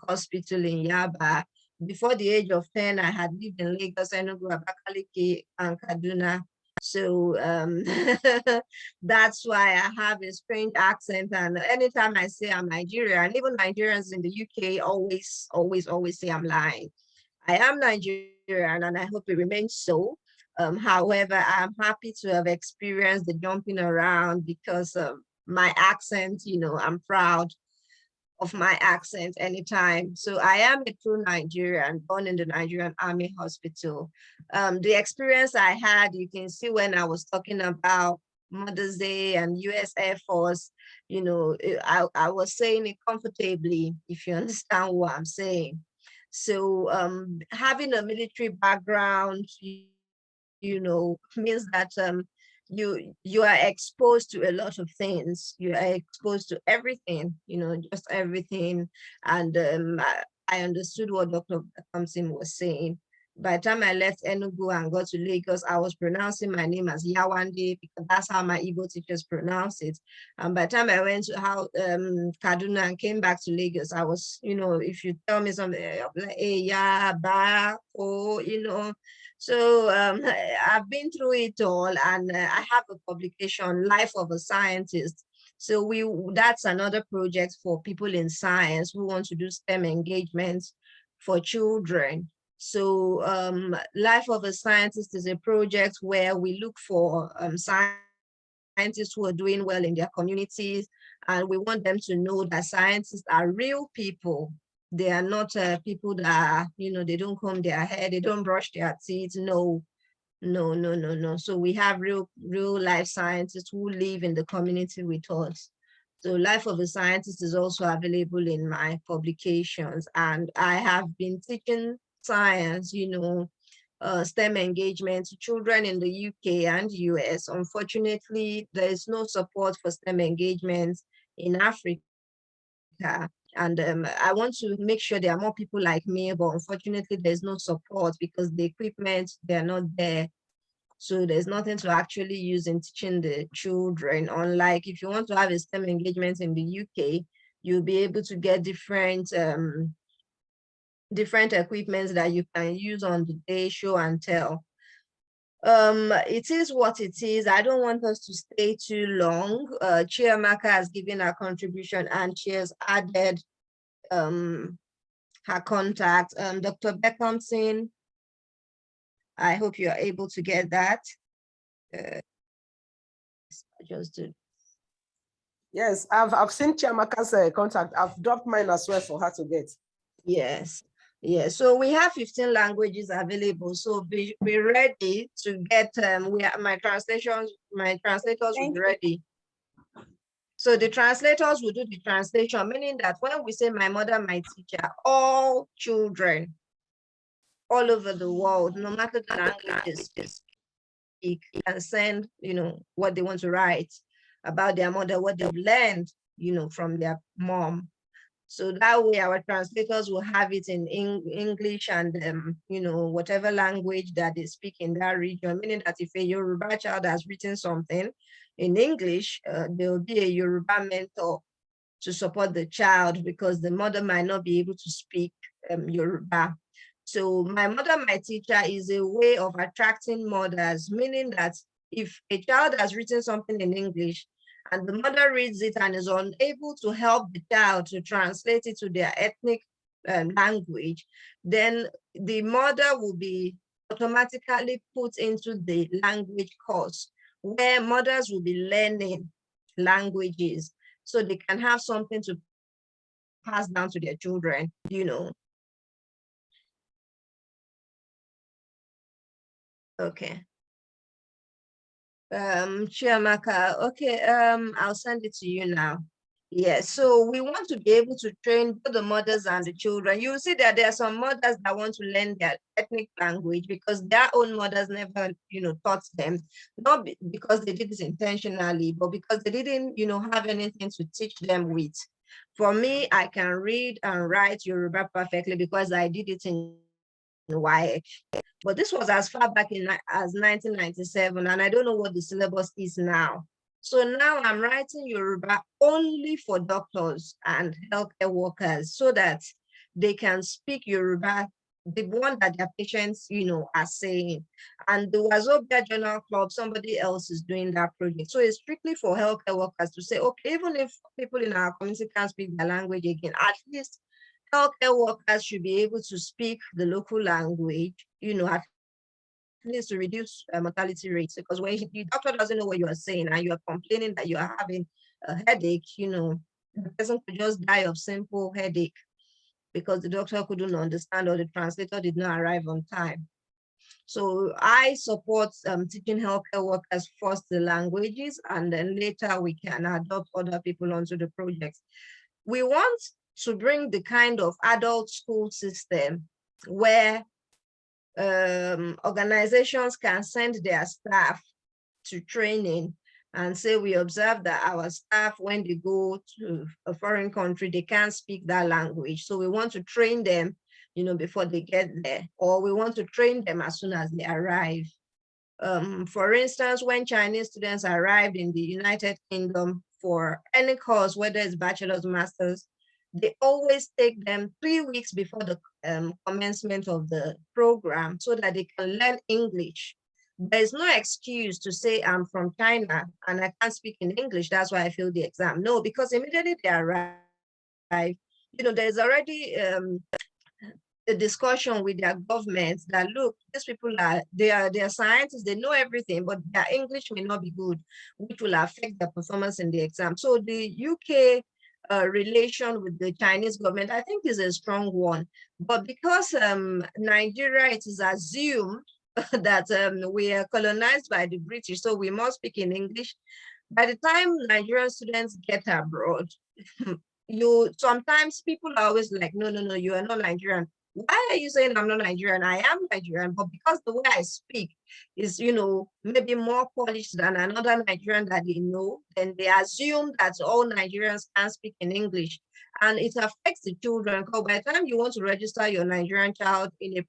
S2: hospital in Yaba. Before the age of 10, I had lived in Lagos, Enugu, Abakaliki, and Kaduna. So that's why I have a strange accent. And anytime I say I'm Nigerian, and even Nigerians in the UK always say I'm lying. I am Nigerian, and I hope it remains so. However, I'm happy to have experienced the jumping around because of my accent. I'm proud of my accent anytime. So I am a true Nigerian, born in the Nigerian Army Hospital. The experience I had, you can see when I was talking about Mother's Day and US Air Force, I was saying it comfortably, if you understand what I'm saying. So having a military background, means that you are exposed to a lot of things. You are exposed to everything, just everything. And I understood what Dr. Thompson was saying. By the time I left Enugu and got to Lagos, I was pronouncing my name as Yawande because that's how my Igbo teachers pronounce it. And by the time I went to Kaduna and came back to Lagos, I was, if you tell me something, I'll be like, hey, yeah, ba, oh, So I've been through it all, and I have a publication, Life of a Scientist. So that's another project for people in science who want to do STEM engagements for children. So Life of a Scientist is a project where we look for scientists who are doing well in their communities, and we want them to know that scientists are real people. They are not people that, they don't comb their hair, they don't brush their teeth. No. So we have real life scientists who live in the community with us. So Life of a Scientist is also available in my publications. And I have been teaching science, STEM engagement to children in the UK and US. Unfortunately, there is no support for STEM engagements in Africa. And I want to make sure there are more people like me, but unfortunately there's no support because the equipment, they're not there. So there's nothing to actually use in teaching the children. Unlike if you want to have a STEM engagement in the UK, you'll be able to get different equipments that you can use on the day, show and tell. It is what it is. I don't want us to stay too long. Chiamaka has given her contribution and she has added her contact. Dr. Beckhamson, I hope you are able to get that. Just to
S3: Yes, I've seen Chiamaka's contact. I've dropped mine as well for her to get.
S2: Yes. Yeah, so we have 15 languages available. So be ready to get my translators will be ready. So the translators will do the translation, meaning that when we say my mother, my teacher, all children all over the world, no matter the languages, can send, what they want to write about their mother, what they've learned, from their mom. So that way our translators will have it in English and, whatever language that they speak in that region, meaning that if a Yoruba child has written something in English, there will be a Yoruba mentor to support the child because the mother might not be able to speak Yoruba. So my mother, my teacher is a way of attracting mothers, meaning that if a child has written something in English and the mother reads it and is unable to help the child to translate it to their ethnic language, then the mother will be automatically put into the language course where mothers will be learning languages. so they can have something to pass down to their children, you know. Okay. Chiamaka, okay, I'll send it to you now. Yes, so we want to be able to train both the mothers and the children. You will see that there are some mothers that want to learn their ethnic language because their own mothers never, you know, taught them, not because they did this intentionally, but because they didn't, you know, have anything to teach them with. For me, I can read and write Yoruba perfectly because I did it in WHOPE. But this was as far back as 1997, and I don't know what the syllabus is now. So now I'm writing Yoruba only for doctors and healthcare workers so that they can speak Yoruba, the one that their patients, you know, are saying. And the Wazobia Journal Club, somebody else is doing that project. So it's strictly for healthcare workers to say, okay, even if people in our community can't speak their language again, at least healthcare workers should be able to speak the local language, you know, at least to reduce mortality rates. Because when the doctor doesn't know what you are saying and you are complaining that you are having a headache, you know, the person could just die of simple headache because the doctor couldn't understand or the translator did not arrive on time. So I support teaching healthcare workers first the languages, and then later we can adopt other people onto the project. We want to bring the kind of adult school system where organizations can send their staff to training and say, we observe that our staff, when they go to a foreign country, they can't speak that language. So we want to train them, you know, before they get there, or we want to train them as soon as they arrive. For instance, when Chinese students arrived in the United Kingdom for any course, whether it's bachelor's, master's, they always take them 3 weeks before the commencement of the program so that they can learn English. There's no excuse to say I'm from China and I can't speak in English, that's why I failed the exam. No, because immediately they arrive, you know, there's already a discussion with their governments that, look, these people they are scientists, they know everything, but their English may not be good, which will affect their performance in the exam. So the UK relation with the Chinese government, I think, is a strong one. But because Nigeria, it is assumed that we are colonized by the British, so we must speak in English. By the time Nigerian students get abroad, sometimes people are always like, no, you are not Nigerian. Why are you saying I'm not Nigerian? I am Nigerian, but because the way I speak is, you know, maybe more polished than another Nigerian that they know, then they assume that all Nigerians can speak in English. And it affects the children, because by the time you want to register your Nigerian child in a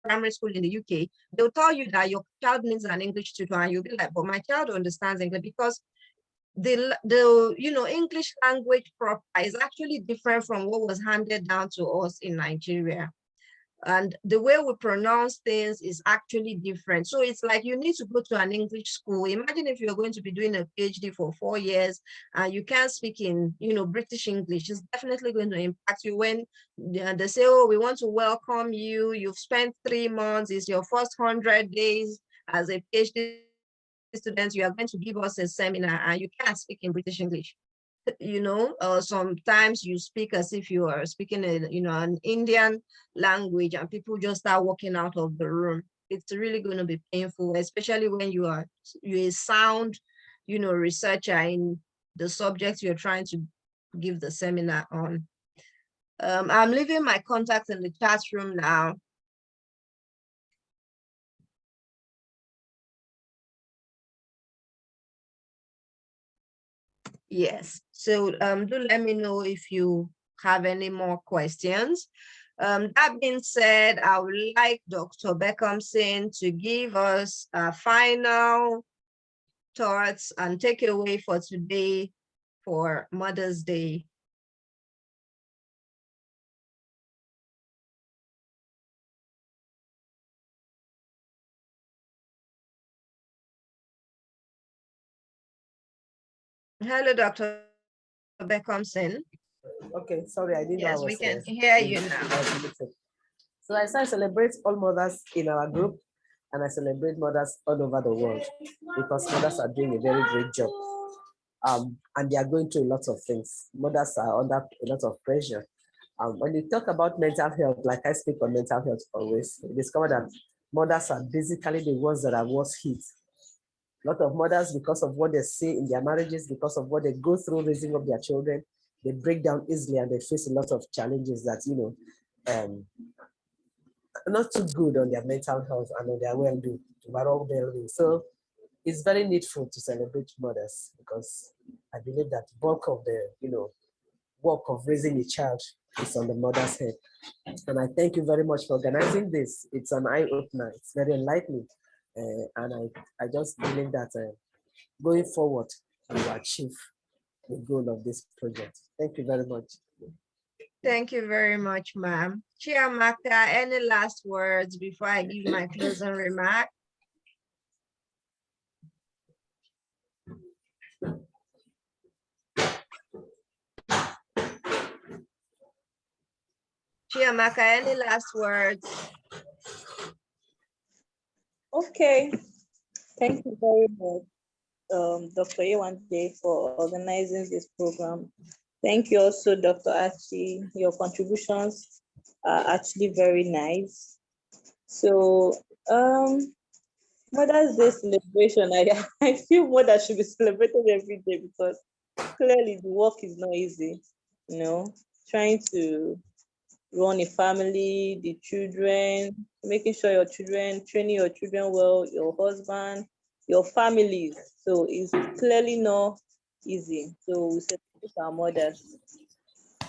S2: primary school in the UK, they'll tell you that your child needs an English tutor, and you'll be like, but my child understands English, because the you know, English language proper is actually different from what was handed down to us in Nigeria. And the way we pronounce things is actually different. So it's like you need to go to an English school. Imagine if you're going to be doing a PhD for 4 years and you can't speak in, you know, British English. It's definitely going to impact you when they say, oh, we want to welcome you. You've spent 3 months. It's your first 100 days as a PhD student. You are going to give us a seminar and you can't speak in British English. You know, sometimes you speak as if you are speaking an Indian language, and people just start walking out of the room. It's really going to be painful, especially when you're a sound, you know, researcher in the subject you're trying to give the seminar on. I'm leaving my contact in the chat room now. Yes, so do let me know if you have any more questions. That being said, I would like Dr. Beckhamson to give us final thoughts and takeaway for today for Mother's Day. Hello, Dr. Beckhamson.
S3: Okay, sorry, I didn't know I
S2: Yes,
S3: was
S2: we can
S3: here.
S2: hear you now.
S3: So I celebrate all mothers in our group, and I celebrate mothers all over the world, because mothers are doing a very great job. and they are going through a lot of things. Mothers are under a lot of pressure. When you talk about mental health, like I speak on mental health always, we discover that mothers are basically the ones that are worst hit. A lot of mothers, because of what they see in their marriages, because of what they go through raising up their children, they break down easily and they face a lot of challenges that, not too good on their mental health and on their well-being, overall well-being. So it's very needful to celebrate mothers because I believe that the bulk of the, work of raising a child is on the mother's head. And I thank you very much for organizing this. It's an eye-opener. It's very enlightening. And I just believe that going forward, we will achieve the goal of this project. Thank you very much.
S2: Thank you very much, ma'am. Chiamaka, any last words before I give my closing remark? Chiamaka, any last words?
S4: Okay, thank you very much, Dr. Yewande, for organizing this program. Thank you also, Dr. Achi. Your contributions are actually very nice. So, Mother's Day celebration, I feel mothers should be celebrated every day because clearly the work is not easy, trying to run a family, the children, making sure your children, training your children well, your husband, your families. So it's clearly not easy. So we celebrate our mothers.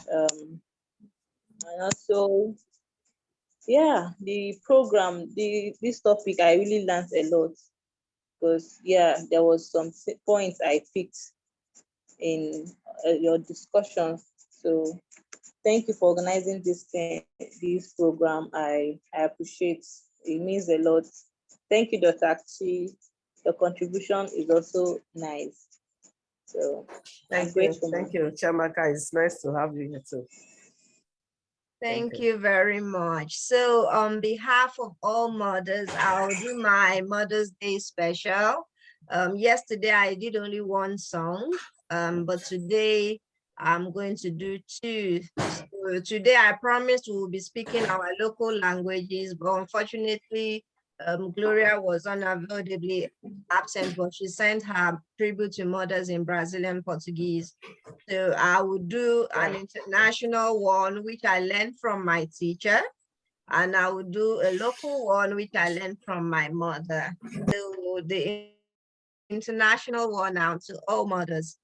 S4: And also, yeah, the program, this topic, I really learned a lot because, yeah, there was some points I picked in your discussions. So thank you for organizing this program. I appreciate it. Means a lot. Thank you, Dr. Akchi. Your contribution is also nice. So
S3: Thank you. Thank you, Chiamaka. It's nice to have you here too.
S2: Thank you very much. So on behalf of all mothers, I'll do my Mother's Day special. Yesterday I did only one song, but today I'm going to do two. So today I promised we will be speaking our local languages, but unfortunately, Gloria was unavoidably absent, but she sent her tribute to mothers in Brazilian Portuguese. So I will do an international one, which I learned from my teacher, and I will do a local one, which I learned from my mother. So the international one now to all mothers.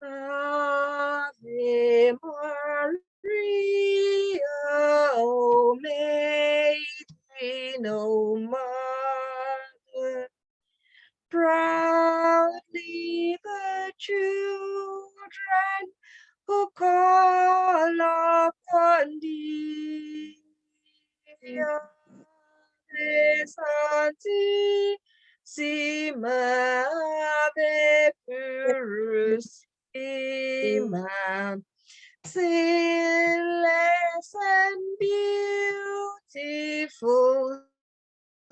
S2: Ave Maria, O Maiden, O Mother, proudly the children who call upon thee. Sima Ave Purusima, sinless and beautiful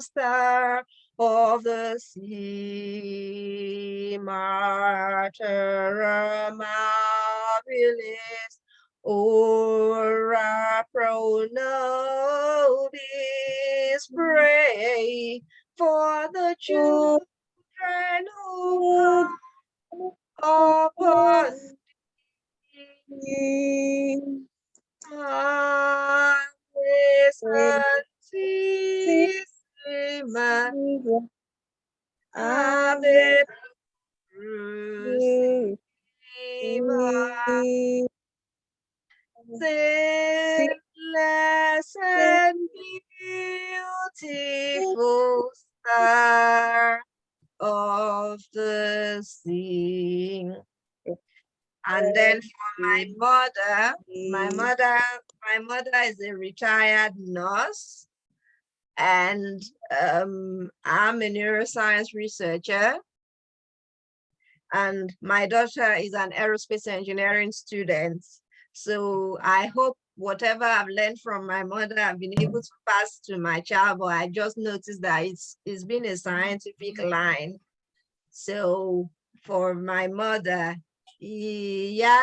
S2: star of the sea, martyr amabilis, ora pro nobis, pray for the children who come upon thee. Ave Purusima, sinless and beautiful star of the sea. And then for my mother is a retired nurse, and I'm a neuroscience researcher. And my daughter is an aerospace engineering student. So I hope whatever I've learned from my mother, I've been able to pass to my child, but I just noticed that it's been a scientific line. So for my mother. Ìyá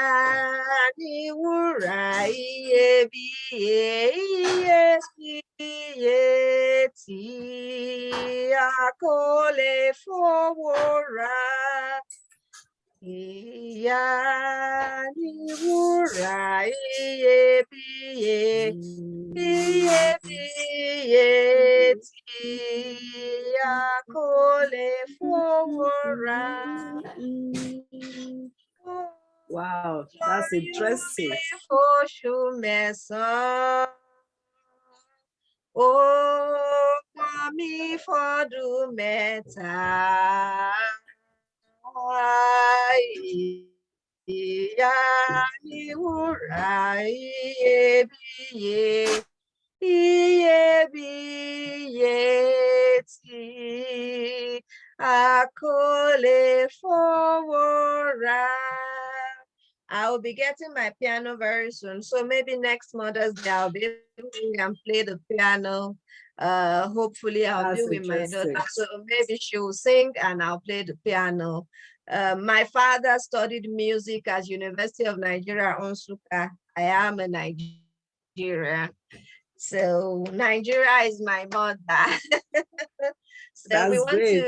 S2: ni wúrà iyebíye, iyebíye tí a kò lè fowó rà. Ìyá ni wúrà iyebíye, iyebíye tí a kò lè fowó rà.
S3: Wow, that's interesting.
S2: Oṣù mẹ́sàn-án, ó pọ́n mi fọ́dún mẹ́ta. Ìyá ni wúrà iyebíye, iyebíye tí a kò lè fowó rà. I will be getting my piano very soon. So maybe next Mother's Day, I'll be able to play the piano. Hopefully I'll
S3: That's
S2: be with my daughter.
S3: interesting.
S2: So maybe she will sing and I'll play the piano. My father studied music at University of Nigeria, Nsukka. I am a Nigerian. So Nigeria is my mother. So
S3: That's great.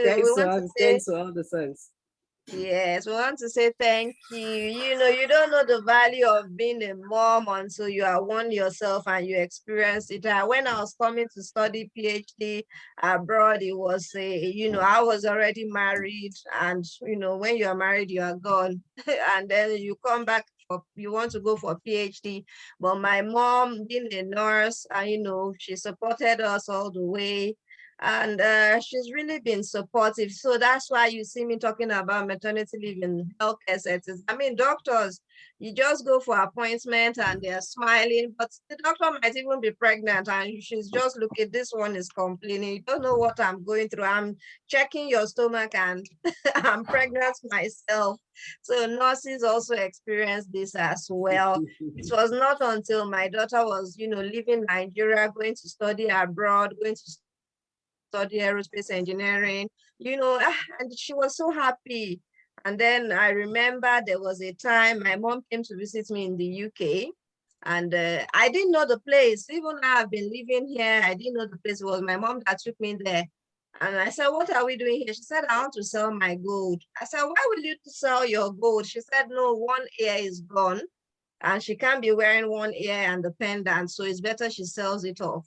S3: Thanks for all the songs.
S2: Yes, we want to say thank you. You know, you don't know the value of being a mom until you are one yourself and you experience it. When I was coming to study PhD abroad, it was I was already married, and when you are married, you are gone, and then you come back you want to go for PhD. But my mom, being a nurse, and she supported us all the way. And she's really been supportive. So that's why you see me talking about maternity leave in healthcare settings. I mean, doctors, you just go for appointment and they're smiling, but the doctor might even be pregnant and she's just looking, this one is complaining. You don't know what I'm going through. I'm checking your stomach and I'm pregnant myself. So nurses also experience this as well. It was not until my daughter was, leaving Nigeria, going to study abroad, going to study aerospace engineering, and she was so happy. And then I remember there was a time my mom came to visit me in the UK, and I didn't know the place. Even though I've been living here, I didn't know the place. It was my mom that took me there. And I said, what are we doing here? She said, I want to sell my gold. I said, why will you sell your gold? She said, no, one ear is gone and she can't be wearing one ear and the pendant. So it's better she sells it off.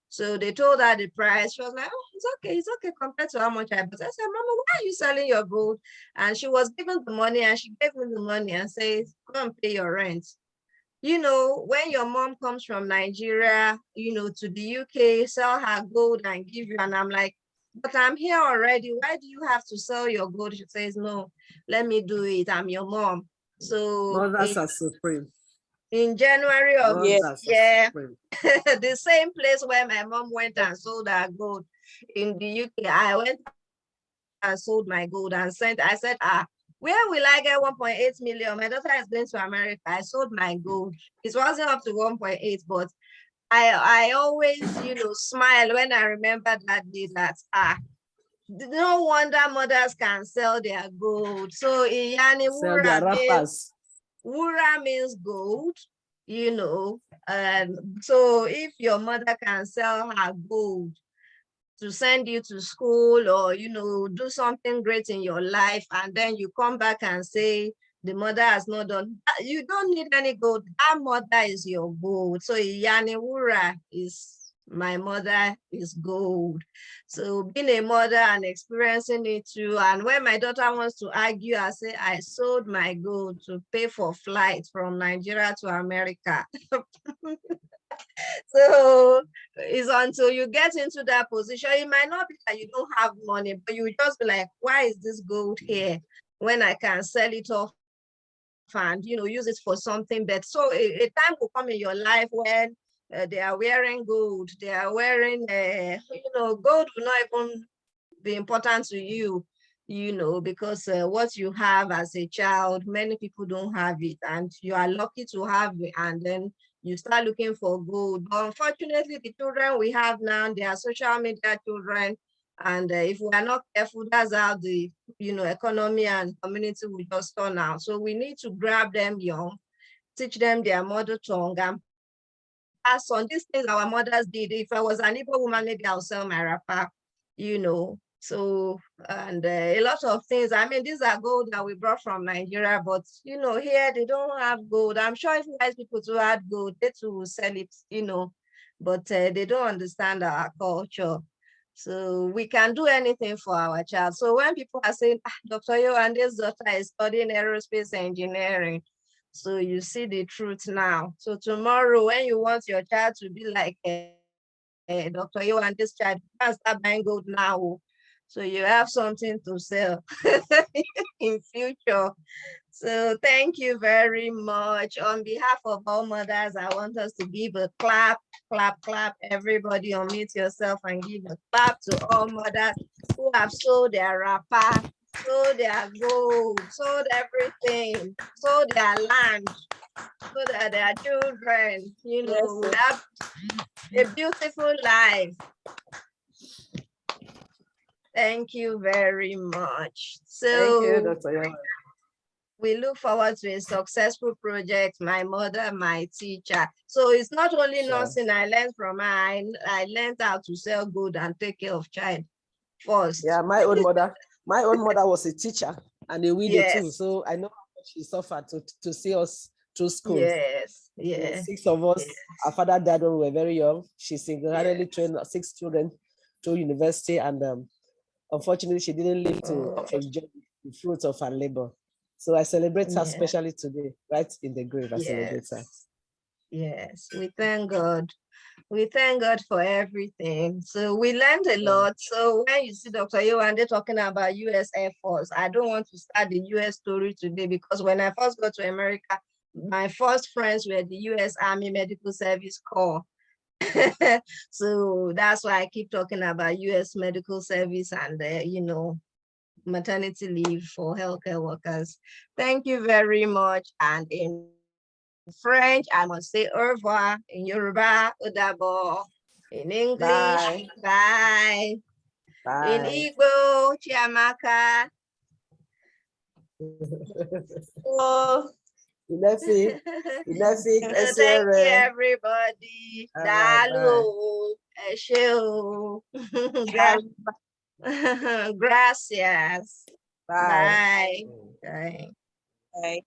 S2: So they told her the price. She was like, oh, it's okay compared to how much I bought. I said, Mama, why are you selling your gold? And she was given the money and she gave me the money and says, go and pay your rent. When your mom comes from Nigeria, to the UK, sell her gold and give you. And I'm like, but I'm here already. Why do you have to sell your gold? She says, no, let me do it. I'm your mom. So
S3: Mothers are supreme.
S2: In January of
S3: Mothers
S2: this year, the same place where my mom went and sold her gold in the UK, I went and sold my gold and I said, where will I get 1.8 million? My daughter is going to America. I sold my gold. It wasn't up to 1.8, but I always, smile when I remember that day that, no wonder mothers can sell their gold. So Iyani Wura means gold, so if your mother can sell her gold to send you to school or, do something great in your life, and then you come back and say, the mother has not done, you don't need any gold. That mother is your gold. So Iyani Wura is my mother is gold. So being a mother and experiencing it too. And when my daughter wants to argue, I say, I sold my gold to pay for flight from Nigeria to America. So it's until you get into that position, it might not be that you don't have money, but you just be like, why is this gold here when I can sell it off and, use it for something better? So a time will come in your life when they are wearing gold, they are wearing, gold will not even be important to you, because what you have as a child, many people don't have it, and you are lucky to have it, and then you start looking for gold. But unfortunately, the children we have now, they are social media children. And if we are not careful, that's how the economy and community will just turn out. So we need to grab them young, teach them their mother tongue, and pass on these things our mothers did. If I was an Igbo woman, maybe I'll sell my wrapper, So, and a lot of things. I mean, these are gold that we brought from Nigeria, but here they don't have gold. I'm sure if nice people to had gold, they too will sell it, but they don't understand our culture. So we can do anything for our child. So when people are saying, Dr. Yohande's daughter is studying aerospace engineering, so you see the truth now. So tomorrow, when you want your child to be like Dr. Yohande's child, you can start buying gold now. So you have something to sell in future. So thank you very much. On behalf of all mothers, I want us to give a clap, clap, clap. Everybody unmute yourself and give a clap to all mothers who have sold their wrapper, sold their gold, sold everything, sold their land, so that their children, will have a beautiful life. Thank you very much. So
S3: thank you, Dr. Yohan.
S2: We look forward to a successful project, my mother, my teacher. So it's not only nursing I learned from her, I learned how to sell good and take care of child first.
S3: Yeah, my own mother was a teacher and a widow too. So I know how much she suffered to see us through school.
S2: Yes, yes.
S3: 6 of us, our father died when we were very young. She single-handedly trained 6 children to university, and unfortunately, she didn't live to enjoy the fruits of her labor. So I celebrate her especially today, right in the grave. I celebrate her.
S2: Yes, we thank God. We thank God for everything. So we learned a lot. So when you see Dr. Yohande talking about US Air Force, I don't want to start the US story today, because when I first got to America, my first friends were the US Army Medical Service Corps. So that's why I keep talking about US Medical Service and, maternity leave for healthcare workers. Thank you very much. And in French, I must say au revoir. In Yoruba, Odabo. In English,
S3: Bye.
S2: bye.
S3: Bye.
S2: In Igbo, Chiamaka.
S3: Thank
S2: you, everybody. Dalu. Gracias.
S3: Bye.
S2: Bye. Bye.
S4: Bye.